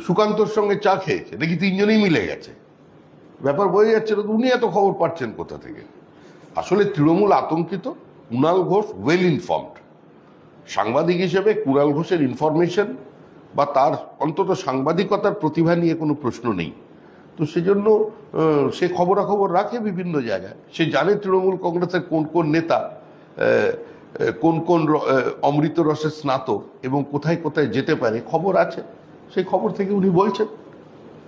সুকান্তর সঙ্গে চা খেয়েছে, নাকি তিনজনেই মিলে গেছে? ব্যাপার বোঝা যাচ্ছে না। উনি এত খবর পাচ্ছেন কোথা থেকে? আসলে তৃণমূল আতঙ্কিত, কুণাল ঘোষ ওয়েল ইনফর্মড। সাংবাদিক হিসেবে কুণাল ঘোষের ইনফরমেশন বা তার অন্তত সাংবাদিকতার প্রতিভা নিয়ে কোনো প্রশ্ন নেই। তো সেজন্য সে খবরাখবর রাখে বিভিন্ন জায়গায়। সে জানে তৃণমূল কংগ্রেসের কোন কোন নেতা কোন কোন অমৃত রসের স্নাতক এবং কোথায় কোথায় যেতে পারে, খবর আছে। সেই খবর থেকে উনি বলছেন।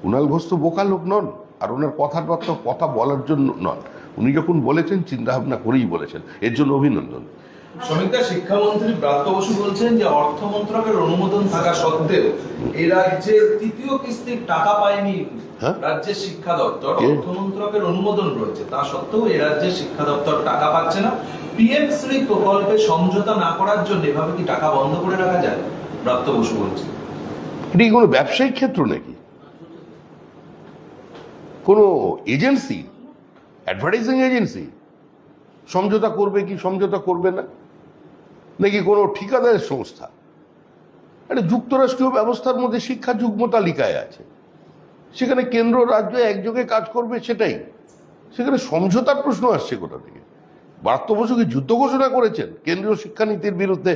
কুণাল ঘোষ তো বোকা লোক নন, আর ওনার কথাবার্তা কথা বলার জন্য নন। উনি যখন বলেছেন চিন্তা ভাবনা করেই বলেছেন, এর জন্য অভিনন্দন। শ্রমিকরা শিক্ষামন্ত্রী ব্রাত্য বসু বলছেন যে অর্থ মন্ত্রকের অনুমোদন থাকা সত্ত্বেও এই রাজ্যের তৃতীয় কিস্তির টাকা পায়নি রাজ্যের শিক্ষা দপ্তর। অর্থ মন্ত্রকের অনুমোদন রয়েছে, তা সত্ত্বেও এই রাজ্যের শিক্ষা দপ্তর টাকা পাচ্ছে না। পিএম শ্রী প্রকল্পে সমঝোতা না করার জন্য এভাবে কি টাকা বন্ধ করে রাখা যায়? ব্রাত্য বসু বলছে। এটি কোনো ব্যবসায়িক ক্ষেত্র নাকি, কোনো এজেন্সি, অ্যাডভার্টাইজিং এজেন্সি সমঝোতা করবে কি সমঝোতা করবে না, নাকি কোনো ঠিকাদারের সংস্থা? একটা যুক্তরাষ্ট্রীয় ব্যবস্থার মধ্যে শিক্ষা যুগ্ম তালিকায় আছে, সেখানে কেন্দ্র রাজ্য একযোগে কাজ করবে, সেটাই। সেখানে সমঝোতার প্রশ্ন আসছে কোথা থেকে? ব্রাত্য বসু কি যুদ্ধ ঘোষণা করেছেন কেন্দ্রীয় শিক্ষানীতির বিরুদ্ধে,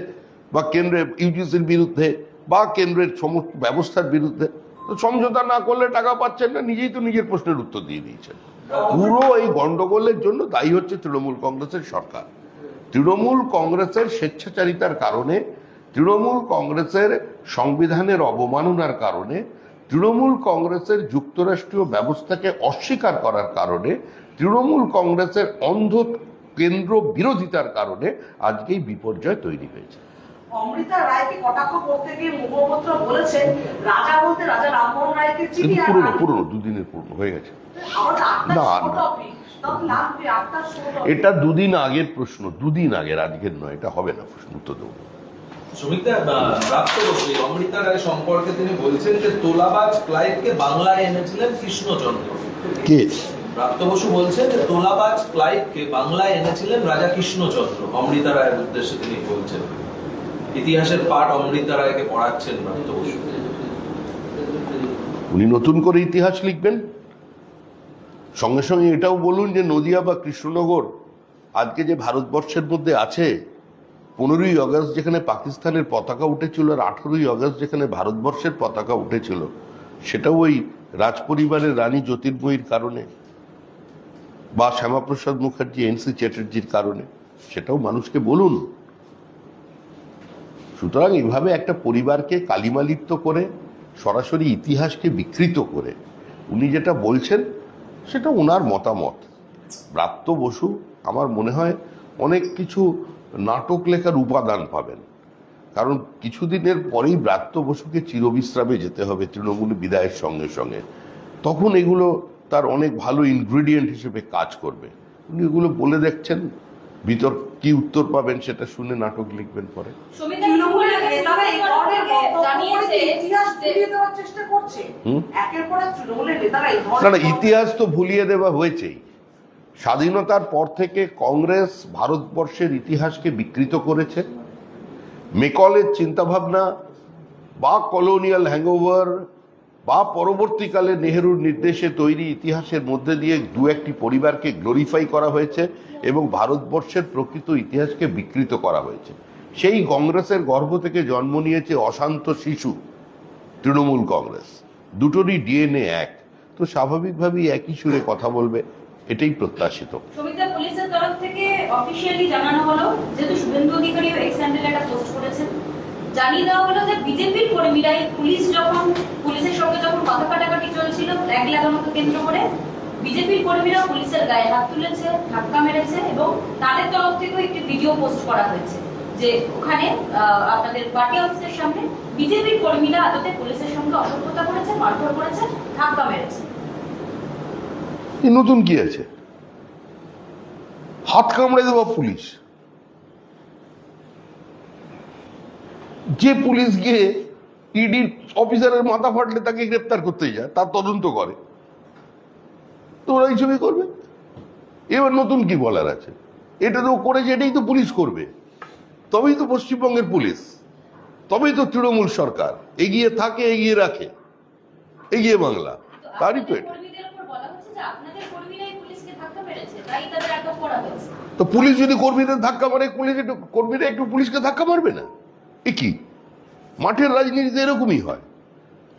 বা কেন্দ্রের ইউজিসির বিরুদ্ধে, বা কেন্দ্রের সমস্ত ব্যবস্থার বিরুদ্ধে? তো সমঝোতা না করলে টাকা পাচ্ছেন না, নিজেই তো নিজের প্রশ্নের উত্তর দিয়ে দিয়েছেন। পুরো এই গন্ডগোলের জন্য দায়ী হচ্ছে তৃণমূল কংগ্রেসের সরকার। তৃণমূল কংগ্রেসের স্বেচ্ছাচারিতার কারণে, তৃণমূল কংগ্রেসের সংবিধানের অবমাননার কারণে, তৃণমূল কংগ্রেসের যুক্তরাষ্ট্রীয় ব্যবস্থাকে অস্বীকার করার কারণে, তৃণমূল কংগ্রেসের অন্ধ কেন্দ্র বিরোধিতার কারণে আজকেই বিপর্যয় তৈরি হয়েছে। অমৃতা রায়কে কটাক্ষ করতে গিয়ে মুখপাত্র বলেছেন রাজা বলতে রাজা রামমোহন রায়কে চিনি। পুরনো দুদিনের পুরনো হয়ে গেছে। না, এটা দুদিন আগের প্রশ্ন, দুদিন আগের, আজকের নয়। এটা হবে না, প্রশ্ন উত্তর দেবো। শ্রমিকদের ব্রাত্য বসু অমৃতা রায় সম্পর্কে তিনি বলছেন যে তোলাবাজ ক্লাইভকে বাংলায় এনেছিলেন কৃষ্ণচন্দ্র। কে? ব্রাত্য বসু বলছেন যে তোলাবাজ ক্লাইভকে বাংলায় এনেছিলেন রাজা কৃষ্ণচন্দ্র। অমৃতা রায়ের উদ্দেশ্যে তিনি বলছেন, ইতিহাসের পাঠ অমৃতা রায়কে পড়াচ্ছেন ব্রাত্য বসু। উনি নতুন করে ইতিহাস লিখবেন। সঙ্গে সঙ্গে এটাও বলুন যে নদিয়া বা কৃষ্ণনগর আজকে যে ভারতবর্ষের মধ্যে আছে, 15ই আগস্ট যেখানে পাকিস্তানের পতাকা উঠেছিল আর 18ই আগস্ট যেখানে ভারতবর্ষের পতাকা উঠেছিল, সেটাও ওই রাজপরিবারের রানী জ্যোতির্ময়ীর কারণে, বা শ্যামাপ্রসাদ মুখার্জি, এনসি চ্যাটার্জির কারণে, সেটাও মানুষকে বলুন। সুতরাং এইভাবে একটা পরিবারকে কালিমালিপ্ত করে, সরাসরি ইতিহাসকে বিকৃত করে উনি যেটা বলছেন সেটা ওনার মতামত। ব্রাত্য বসু আমার মনে হয় অনেক কিছু নাটক লেখার উপাদান পাবেন, কারণ কিছুদিনের পরেই ব্রাত্য বসুকে চিরবিশ্রামে যেতে হবে তৃণমূল বিদায়ের সঙ্গে সঙ্গে। তখন এগুলো তার অনেক ভালো ইনগ্রিডিয়েন্ট হিসেবে কাজ করবে। উনি এগুলো বলে দেখছেন, ভিতর কি উত্তর পাবেন সেটা শুনে নাটক লিখবেন পরে। না না, ইতিহাস তো ভুলিয়ে দেওয়া হয়েছেই। স্বাধীনতার পর থেকে কংগ্রেস ভারতবর্ষের ইতিহাসকে বিকৃত করেছে। মেকলের চিন্তাভাবনা বা কলোনিয়াল হ্যাংওভার বা পরবর্তীকালে নেহেরুর নির্দেশে তৈরি ইতিহাসের মধ্যে দিয়ে দু একটি পরিবারকে গ্লোরিফাই করা হয়েছে এবং ভারতবর্ষের প্রকৃত ইতিহাসকে বিকৃত করা হয়েছে। সেই কংগ্রেসের গর্ভ থেকে জন্ম নিয়েছে অশান্ত শিশু তৃণমূল কংগ্রেস। দুটোরই ডিএনএ এক, তো স্বাভাবিকভাবেই একই সুরে কথা বলবে, এটাই প্রত্যাশিত। সমিতা, পুলিশের তরফ থেকে অফিশিয়ালি জানানো হলো, যেহেতু শুভেন্দু অধিকারী এক্স হ্যান্ডেলে একটা পোস্ট করেছেন, জানিয়ে দেওয়া হলো যে বিজেপির কর্মীরাই পুলিশের সঙ্গে যখন কথা কাটাকাটি চলছিল ফ্ল্যাগ লাগানোকে কেন্দ্র করে, বিজেপির কর্মীরা পুলিশের গায়ে হাত তুলেছে, ধাক্কা মেরেছে এবং তাদের তরফ থেকেও একটি ভিডিও পোস্ট করা হয়েছে যে ওখানে আপনাদের পার্টি অফিসের সামনে বিজেপির কর্মীরা আদতে পুলিশের সঙ্গে অসভ্যতা করেছে, মারধর করেছে, ধাক্কা মেরেছে। নতুন কি আছে? হাত কামড়ে দেওয়া পুলিশ, যে পুলিশ গিয়ে ইডির অফিসারের মাথা ফাটলে তাকে গ্রেপ্তার করতে যায়, তার তদন্ত করে, তো ওরা এইসবই করবে। এবার নতুন কি বলার আছে? এটা তো করেছে, এটাই তো পুলিশ করবে, তবেই তো পশ্চিমবঙ্গের পুলিশ, তবেই তো তৃণমূল সরকার এগিয়ে থাকে, এগিয়ে রাখে, এগিয়ে বাংলা। তারই তো এটা। তো পুলিশ যদি কর্মীদের ধাক্কা মারে, কর্মীরা একটু পুলিশকে ধাক্কা মারবে না? এ কি মাঠের রাজনীতিতে এরকমই হয়।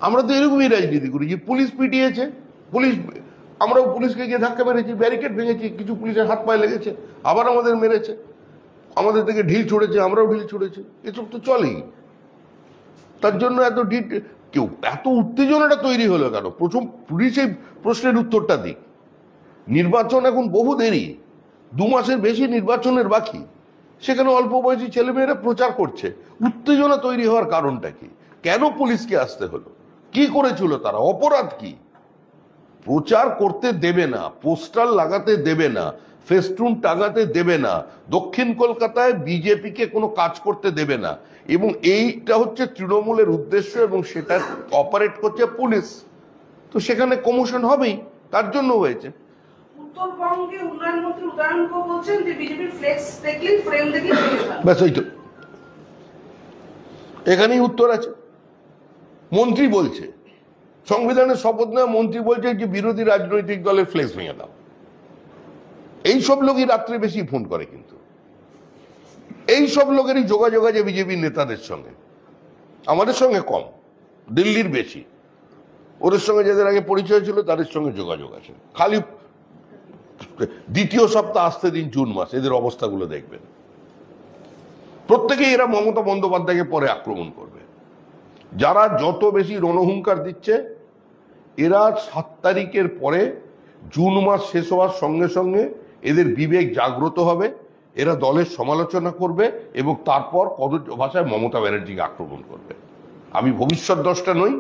আমরা তো এরকমই রাজনীতি করি যে পুলিশ পিটিয়েছে, পুলিশ, আমরাও পুলিশকে গিয়ে ধাক্কা মেরেছি, ব্যারিকেড ভেঙেছি, কিছু পুলিশের হাত পায়ে লেগেছে, আবার আমাদের মেরেছে, আমাদের থেকে ঢিল ছুড়েছে, আমরাও ঢিল ছুড়েছি, এসব তো চলেই। তার জন্য কেউ এত উত্তেজনাটা তৈরি হলো কেন? প্রথম পুলিশ এই প্রশ্নের উত্তরটা দিক। নির্বাচন এখন বহু দেরি, 2 মাসের বেশি নির্বাচনের বাকি, সেখানে অল্প বয়সী ছেলেমেয়েরা প্রচার করছে। উত্তেজনা তৈরি হওয়ার কারণটা কি? কেন পুলিশকে আসতে হলো? কি করেছিল তারা? অপরাধ কি? প্রচার করতে দেবে না, পোস্টার লাগাতে দেবে না, ফেস্টুন টাঙাতে দেবে না, দক্ষিণ কলকাতায় বিজেপিকে কোনো কাজ করতে দেবে না, এবং এইটা হচ্ছে তৃণমূলের উদ্দেশ্য, এবং সেটা অপারেট করছে পুলিশ। তো সেখানে কমিশন হবেই, তার জন্য হয়েছে। উত্তরবঙ্গে উন্নয়ন মন্ত্রী উদয়ন গুহ বলছেন যে বিজেপির ফ্লেক্স দেখলেই ফ্রেম দেখলেই ব্যাস, ওই তো, এখানেই উত্তর আছে। মন্ত্রী বলছে, সংবিধানের শপথ নেওয়া মন্ত্রী বলছে যে বিরোধী রাজনৈতিক দলের ফ্লেক্স ভেঙে দাও। এইসব লোকই রাত্রে বেশি ফোন করে, কিন্তু এইসব লোকেরই যোগাযোগ আছে বিজেপি নেতাদের সঙ্গে, আমাদের সঙ্গে কম, দিল্লির বেশি। ওদের সঙ্গে যাদের আগে পরিচয় ছিল তাদের সঙ্গে যোগাযোগ আছে। খালি দ্বিতীয় সপ্তাহ আসতে দিন, জুন মাস, এদের অবস্থাগুলো দেখবেন। প্রত্যেকেই এরা মমতা বন্দ্যোপাধ্যায়কে পরে আক্রমণ করবে। যারা যত বেশি রণহুঙ্কার দিচ্ছে, এরা 7 তারিখের পরে, জুন মাস শেষ হওয়ার সঙ্গে সঙ্গে এদের বিবেক জাগ্রত হবে, এরা দলের সমালোচনা করবে এবং তারপর কদর্য ভাষায় মমতা ব্যানার্জিকে আক্রমণ করবে। আমি ভবিষ্যৎ দ্রষ্টা নই,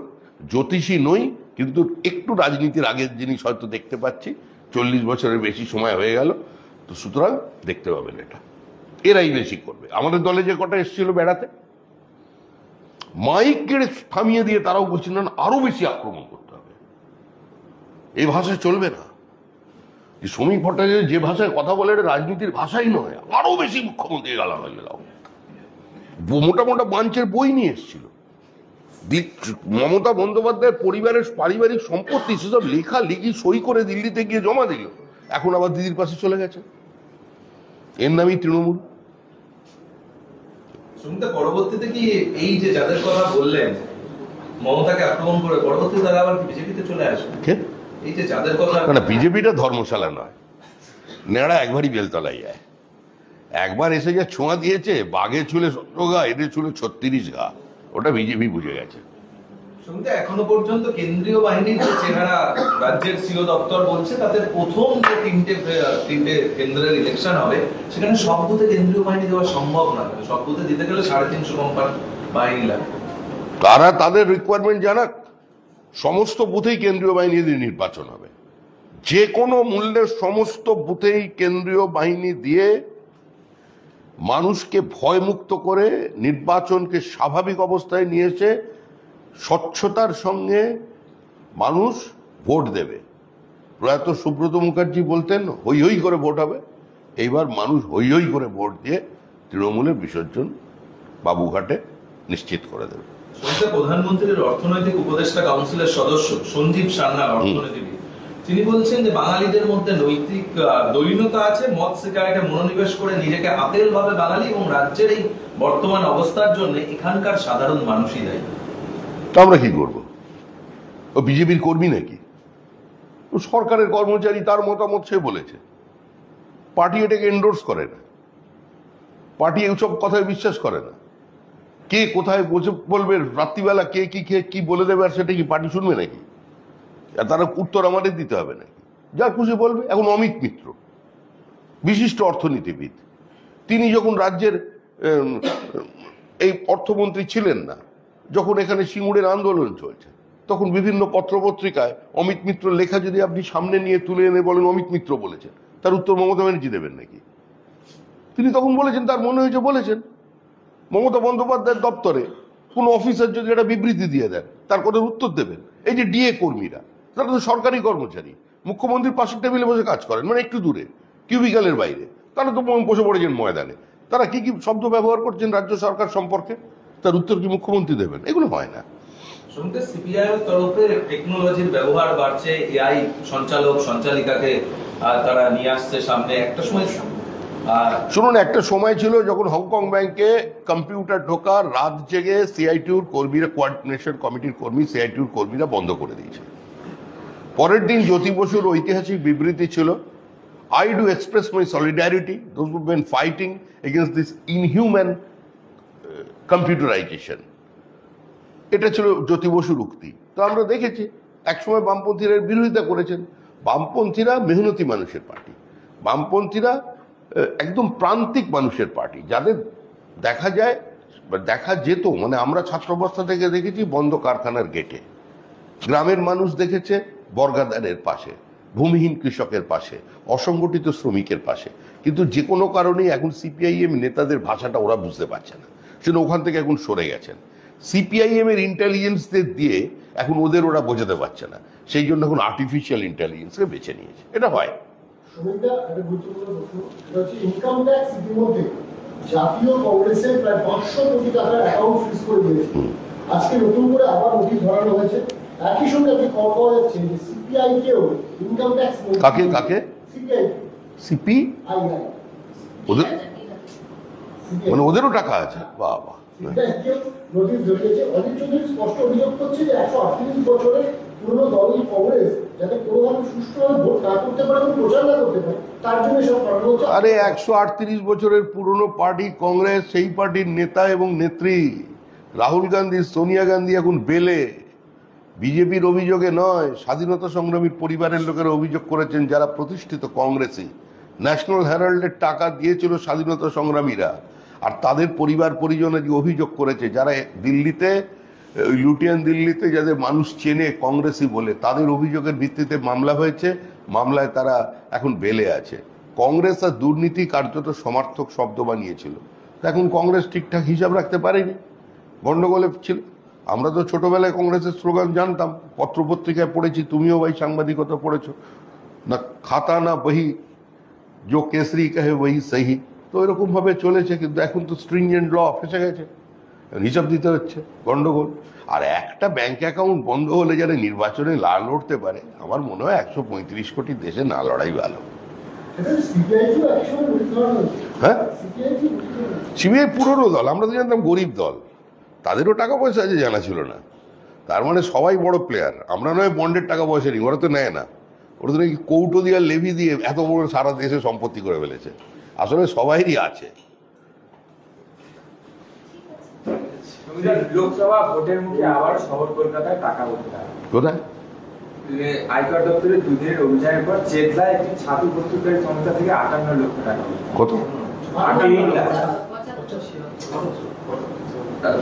জ্যোতিষী নই, কিন্তু একটু রাজনীতির আগের জিনিস হয়তো দেখতে পাচ্ছি। 40 বছরের বেশি সময় হয়ে গেল, তো সুতরাং দেখতে পাবেন এটা এরাই বেশি করবে। আমাদের দলে যে কটা এসেছিল বেড়াতে, মাইক কেড়ে থামিয়ে দিয়ে তারাও বলছিলেন আরো বেশি আক্রমণ করতে হবে, এই ভাষায় চলবে না। শ্রমিক ভট্টাচার্য যে ভাষায় কথা বলে, এটা রাজনীতির ভাষাই নয়, আরো বেশি মুখ্যমন্ত্রী গালাগালি দাও। মোটা মোটা বাঞ্চের বই নিয়ে এসেছিল, মমতা বন্দ্যোপাধ্যায়ের পরিবারের পারিবারিক সম্পত্তি, সেসব লেখা লিখি সই করে দিল্লিতে গিয়ে জমা দিল, এখন আবার দিদির পাশে চলে গেছে। এর নামই তৃণমূল। পরবর্তীতে কি এই যে যাদের কথা বললেন মমতাকে আক্রমণ করে, পরবর্তীতে তারা আবার বিজেপিতে চলে আসবে? এই যে যাদের কথা, না, বিজেপিটা ধর্মশালা নয়, নেড়া একবারই বেলতলায় যায়। একবার এসে যা ছোঁয়া দিয়েছে, বাঘে চুলে 17 গা, এদের চুলে 36 গা, ওটা বিজেপি বুঝে গেছে। শুনতে এখনো পর্যন্ত কেন্দ্রীয় বাহিনীর যে চেহারা রাজ্যের সিও দপ্তর বলছে, তাদের প্রথম যে তিনটে কেন্দ্রের ইলেকশন হবে, সেখানে সব বুথে কেন্দ্রীয় বাহিনী দেওয়া সম্ভব না। সব বুথে দিতে গেলে 350 কোম্পানি বাহিনী লাগবে। তারা তাদের রিকোয়ারমেন্ট জানাক, সমস্ত বুথেই কেন্দ্রীয় বাহিনী দিয়ে নির্বাচন হবে, যে কোনো মূল্যের সমস্ত বুথেই কেন্দ্রীয় বাহিনী দিয়ে মানুষকে ভয়মুক্ত করে নির্বাচনকে স্বাভাবিক অবস্থায় নিয়ে এসে স্বচ্ছতার সঙ্গে মানুষ ভোট দেবে। প্রয়াত সুব্রত মুখার্জি বলতেন হই হই করে ভোট হবে, এইবার মানুষ হই হই করে ভোট দিয়ে তৃণমূলের বিসর্জন বাবুঘাটে নিশ্চিত করে দেবে। প্রধানমন্ত্রীর অর্থনৈতিক উপদেষ্টা কাউন্সিলের সদস্য সঞ্জীব সান্যাল, অর্থনীতিবিদ, তিনি বলছেন যে বাঙালিদের মধ্যে নৈতিক দৈন্যতা আছে, মদ সিগারেটে মনোনিবেশ করে নিজেকে আতেল ভাবে বাঙালি, এবং রাজ্যের এই বর্তমান অবস্থার জন্য এখানকার সাধারণ মানুষই দায়ী। আমরা কি করব? ও বিজেপির কর্মী নাকি? ও সরকারের কর্মচারী, তার মতামত সে বলেছে। পার্টি এটাকে এন্ডোর্স করে না, পার্টি এইসব কথায় বিশ্বাস করে না। কে কোথায় বসে বলবে রাত্রিবেলা, কে কি বলে দেবে, আর সেটা কি পার্টি শুনবে নাকি? তারা উত্তর আমাদের দিতে হবে নাকি? যার খুশি বলবে। এখন অমিত মিত্র বিশিষ্ট অর্থনীতিবিদ, তিনি যখন রাজ্যের এই অর্থমন্ত্রী ছিলেন না, যখন এখানে সিঙ্গুরের আন্দোলন চলছে, তখন বিভিন্ন পত্রপত্রিকায় অমিত মিত্র লেখা যদি আপনি সামনে নিয়ে তুলে এনে বলেন অমিত মিত্র বলেছেন, তার উত্তর মমতা ব্যানার্জি দেবেন নাকি? তিনি তখন বলেছেন, তার মনে হয়েছে বলেছেন। মমতা বন্দ্যোপাধ্যায়ের দপ্তরে কোন অফিসার যদি একটা বিবৃতি দিয়ে দেন, তার কথার উত্তর দেবেন? এই যে ডিএ কর্মীরা, তারা তো সরকারি কর্মচারী, মুখ্যমন্ত্রীর পাশের টেবিলে বসে কাজ করেন, মানে একটু দূরে, কিউবিক্যালের বাইরে, তারা তো বসে পড়েছেন ময়দানে। তারা কি কি শব্দ ব্যবহার করছেন রাজ্য সরকার সম্পর্কে, তার উত্তর কি মুখ্যমন্ত্রী দেবেন? এগুলো হয় না। সিপিআই এর তরফে টেকনোলজির ব্যবহার বাড়ছে, এআই সঞ্চালক সঞ্চালিকাকে তারা নিয়ে আসছে সামনে। একটা সময় শুনুন, একটা সময় ছিল যখন হংকং ব্যাংকে কম্পিউটার ঢোকা রাত জেগে সিআইটিউর কর্মীরা, কোঅর্ডিনেশন কমিটির কর্মী, সিআইটিউর কর্মীরা বন্ধ করে দিয়েছে। পরের দিন জ্যোতি বসুর ঐতিহাসিক বিবৃতি ছিল, I do express my solidarity those who've been fighting against this inhuman computerization. এটা ছিল জ্যোতি বসুর উক্তি। তো আমরা দেখেছি একসময় বামপন্থীরা বিরোধিতা করেছেন। বামপন্থীরা মেহনতি মানুষের পার্টি, বামপন্থীরা একদম প্রান্তিক মানুষের পার্টি, যাদের দেখা যায় বা দেখা যেত, মানে আমরা ছাত্রাবস্থা থেকে দেখেছি বন্ধ কারখানার গেটে, গ্রামের মানুষ দেখেছে বর্গাদানের পাশে, ভূমিহীন কৃষকের পাশে, অসংগঠিত শ্রমিকের পাশে। কিন্তু যে কোনো কারণেই এখন সিপিআইএম নেতাদের ভাষাটা ওরা বুঝতে পারছে না, সেজন্য ওখান থেকে এখন সরে গেছেন। সিপিআইএম এর ইন্টেলিজেন্সদের দিয়ে এখন ওদের ওরা বোঝাতে পারছে না, সেই জন্য এখন আর্টিফিশিয়াল ইন্টেলিজেন্সকে বেছে নিয়েছে। এটা হয়। ইনকাম ট্যাক্স ইতিমধ্যে জাতীয় কংগ্রেসের প্রায় 500 কোটি টাকার অ্যাকাউন্ট ফ্রিজ করে দিয়েছে। আজকে নতুন করে আবার নোটিশ ধরানো হয়েছে। একই সঙ্গে আপনি খবর পাওয়া যাচ্ছে যে সিপিআই কেও ইনকাম ট্যাক্স, কাকে কাকে সিপিআই সিপিআই ওদের, মানে ওদেরও টাকা আছে। বাবা, নোটিশ ধরিয়েছে। অজিত চৌধুরী স্পষ্ট অভিযোগ করছে যে 138 বছরের পুরনো দল কংগ্রেস যাতে কোনোভাবে সুষ্ঠুভাবে ভোট না করতে পারে এবং প্রচার না করতে পারে, তার জন্য সব করানো হচ্ছে। আরে 138 বছরের পুরনো পার্টি কংগ্রেস, সেই পার্টির নেতা এবং নেত্রী রাহুল গান্ধী, সোনিয়া গান্ধী এখন বেলে। বিজেপির অভিযোগে নয়, স্বাধীনতা সংগ্রামীর পরিবারের লোকেরা অভিযোগ করেছেন, যারা প্রতিষ্ঠিত কংগ্রেসী। ন্যাশনাল হেরাল্ডের টাকা দিয়েছিল স্বাধীনতা সংগ্রামীরা, আর তাদের পরিবার পরিজনে যে অভিযোগ করেছে, যারা দিল্লিতে, ওই লুটিয়ান দিল্লিতে যাদের মানুষ চেনে কংগ্রেসই বলে, তাদের অভিযোগের ভিত্তিতে মামলা হয়েছে। মামলায় তারা এখন বেলে আছে। কংগ্রেস আর দুর্নীতি কার্যত সমার্থক শব্দ বানিয়েছিল। এখন কংগ্রেস ঠিকঠাক হিসাব রাখতে পারেনি, গন্ডগোলে ছিল। আমরা তো ছোটবেলায় কংগ্রেসের স্লোগান জানতাম, পত্রপত্রিকায় পড়েছি, তুমিও ভাই সাংবাদিকতা পড়েছো না, খাতা না বহি, जो केसरी कहे वही सही। তো এরকম ভাবে চলেছে, কিন্তু এখন তো স্ট্রিংজেন্ট ল ফেসে গেছে, হিসাব দিতে হচ্ছে, গন্ডগোল। আর একটা ব্যাংক অ্যাকাউন্ট বন্ধ হলে যারা নির্বাচনে লাল লড়তে পারে, আমার মনে হয় 135 কোটি দেশে না লড়াই ভালো। হ্যাঁ, সিবিআই পুরনো দল, আমরা তো জানতাম গরিব দল, তাদেরও টাকা পয়সা আছে জানা ছিল না। তার মানে সবাই বড় প্লেয়ার। আমরা নয় বন্ডের টাকা পয়সা নিই, ওরা তো নেয় না। ওরা তো নাকি কৌটো দিয়ে লেভি দিয়ে এত বড় সারা দেশে সম্পত্তি করে ফেলেছে। আসলে সবাইরই আছে। লোকসভা ভোটের মুখে আবার শহর কলকাতায় টাকা উঠতে হবে। কোথায়? আয়কর দপ্তরের 2 দিনের অভিযানের পর চেতলায় একটি ছাতু প্রস্তুতকারী সংস্থা থেকে 58 লক্ষ টাকা। কত?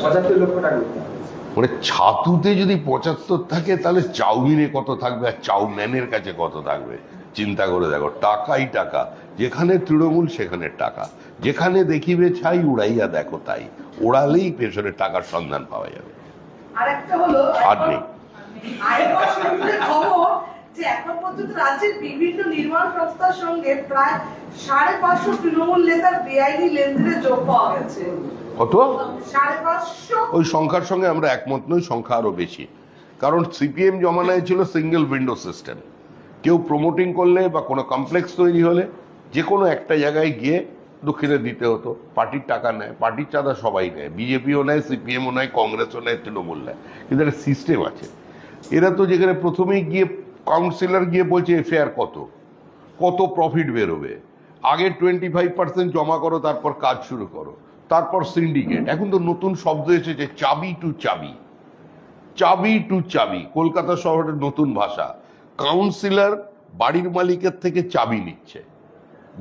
75 লক্ষ টাকা উঠতে হবে। মানে ছাতুতে যদি 75 থাকে, তাহলে চাউমিনে কত থাকবে আর চাউম্যানের কাছে কত থাকবে? চিন্তা করে দেখো, টাকাই টাকা। যেখানে তৃণমূল সেখানে টাকা, যেখানে দেখিবে ছাই উড়াইয়া দেখো তাই। ওড়ালেই পেছনে টাকার সন্ধান পাওয়া যাবে। আরেকটা হলো আর নেই আয়কর সূত্রে খবর যে এখন পর্যন্ত রাজ্যের বিভিন্ন নির্মাণ সংস্থার সঙ্গে প্রায় 550 তৃণমূল নেতার বেআইনি লেনদেনের যোগ পাওয়া গেছে। কত? 550। ওই সংখ্যার সঙ্গে আমরা একমত নই, সংখ্যা আরো বেশি। কারণ সিপিএম জমানায় ছিল সিঙ্গেল উইন্ডো সিস্টেম। কেউ প্রমোটিং করলে বা কোনো কমপ্লেক্স তৈরি হলে যে কোনো একটা জায়গায় গিয়ে দক্ষিণে দিতে হতো। পার্টির টাকা নেয়, পার্টির চাঁদা সবাই নেয়, বিজেপিও নেয়, সিপিএমও নেয়, কংগ্রেসও নেয়, তৃণমূল নেয়, কিন্তু একটা সিস্টেম আছে। এরা তো যেখানে প্রথমেই গিয়ে কাউন্সিলর গিয়ে বলছে এফআইআর কত, কত প্রফিট বেরোবে, আগে 25% জমা করো, তারপর কাজ শুরু করো, তারপর সিন্ডিকেট। এখন তো নতুন শব্দ এসেছে, চাবি টু চাবি, চাবি টু চাবি, কলকাতা শহরের নতুন ভাষা। কাউন্সিলর বাড়ির মালিকের থেকে চাবি নিচ্ছে,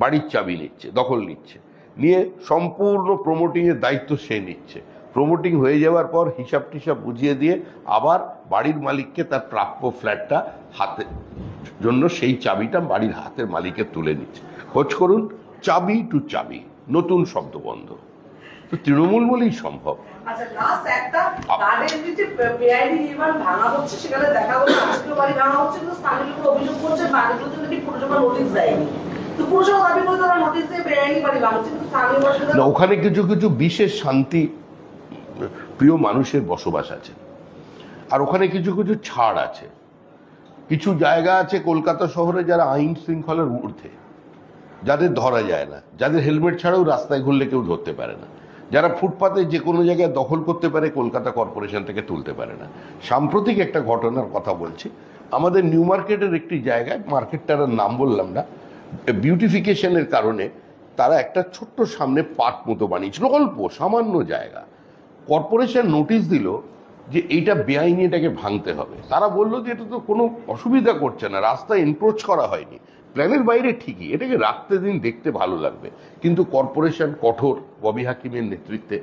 বাড়ির চাবি নিচ্ছে, দখল নিচ্ছে, নিয়ে সম্পূর্ণ প্রমোটিং এর দায়িত্ব সে নিচ্ছে। প্রমোটিং হয়ে যাওয়ার পর হিসাব টিসাব বুঝিয়ে দিয়ে আবার বাড়ির মালিককে তার প্রাপ্য ফ্ল্যাটটা হাতে জন্য সেই চাবিটা বাড়ির হাতের মালিকের তুলে নিচ্ছে। খোঁজ করুন, চাবি টু চাবি, নতুন শব্দবন্ধ। তো তৃণমূল বলেই সম্ভব। আচ্ছা, লাস্ট একটা গার্ডেন যে বেআইনি নির্মাণ ভাঙা হচ্ছে, সেখানে দেখা গেল আজকে বাড়ি ভাঙা হচ্ছে, কিন্তু স্থানীয় লোকেরা অভিযোগ করছে বাড়িগুলোতে নাকি পুরসভা নোটিশ দেয়নি। তো তো পুরসভা দাবি করে তারা নোটিশ দিয়ে বেআইনি বাড়ি ভাঙছে, কিন্তু স্থানীয় বাসিন্দা না, ওখানে কিছু কিছু বিশেষ শান্তি প্রিয় মানুষের বসবাস আছে, আর ওখানে কিছু কিছু ছাড় আছে। কিছু জায়গা আছে কলকাতা শহরে যারা আইন শৃঙ্খলার ঊর্ধ্বে, যাদের ধরা যায় না, যাদের হেলমেট ছাড়াও রাস্তায় ঘুরলে কেউ ধরতে পারে না, যারা ফুটপাতে যে কোনো জায়গায় দখল করতে পারে কলকাতা কর্পোরেশন থেকে তুলতে পারে না। সাম্প্রতিক একটা ঘটনার কথা বলছি, আমাদের নিউ মার্কেটের একটি জায়গায়, মার্কেটটার নাম বললাম না, বিউটিফিকেশনের কারণে তারা একটা ছোট্ট সামনে পার্ক মতো বানিয়েছিল, অল্প সামান্য জায়গা। কর্পোরেশন নোটিশ দিল যে এইটা বেআইনি, এটাকে ভাঙতে হবে। তারা বললো যে এটা তো কোনো অসুবিধা করছে না, রাস্তা এনক্রোচ করা হয়নি, প্ল্যানের বাইরে ঠিকই, এটাকে রাখতে দিন, দেখতে ভালো লাগবে। কিন্তু কর্পোরেশন কঠোর, ববি হাকিমের নেতৃত্বে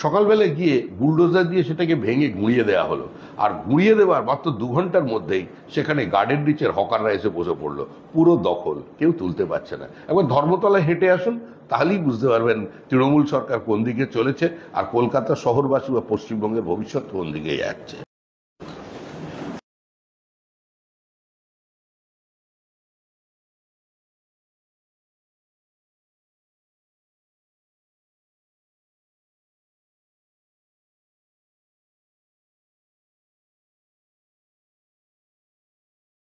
সকালবেলা গিয়ে বুলডোজার দিয়ে সেটাকে ভেঙে গুঁড়িয়ে দেওয়া হলো। আর গুঁড়িয়ে দেওয়ার মাত্র 2 ঘন্টার মধ্যেই সেখানে গার্ডেন রিচের হকাররা এসে বসে পড়লো, পুরো দখল, কেউ তুলতে পারছে না। একবার ধর্মতলায় হেঁটে আসুন, তাহলেই বুঝতে পারবেন তৃণমূল সরকার কোন দিকে চলেছে আর কলকাতা শহরবাসী বা পশ্চিমবঙ্গের ভবিষ্যৎ কোন দিকে যাচ্ছে।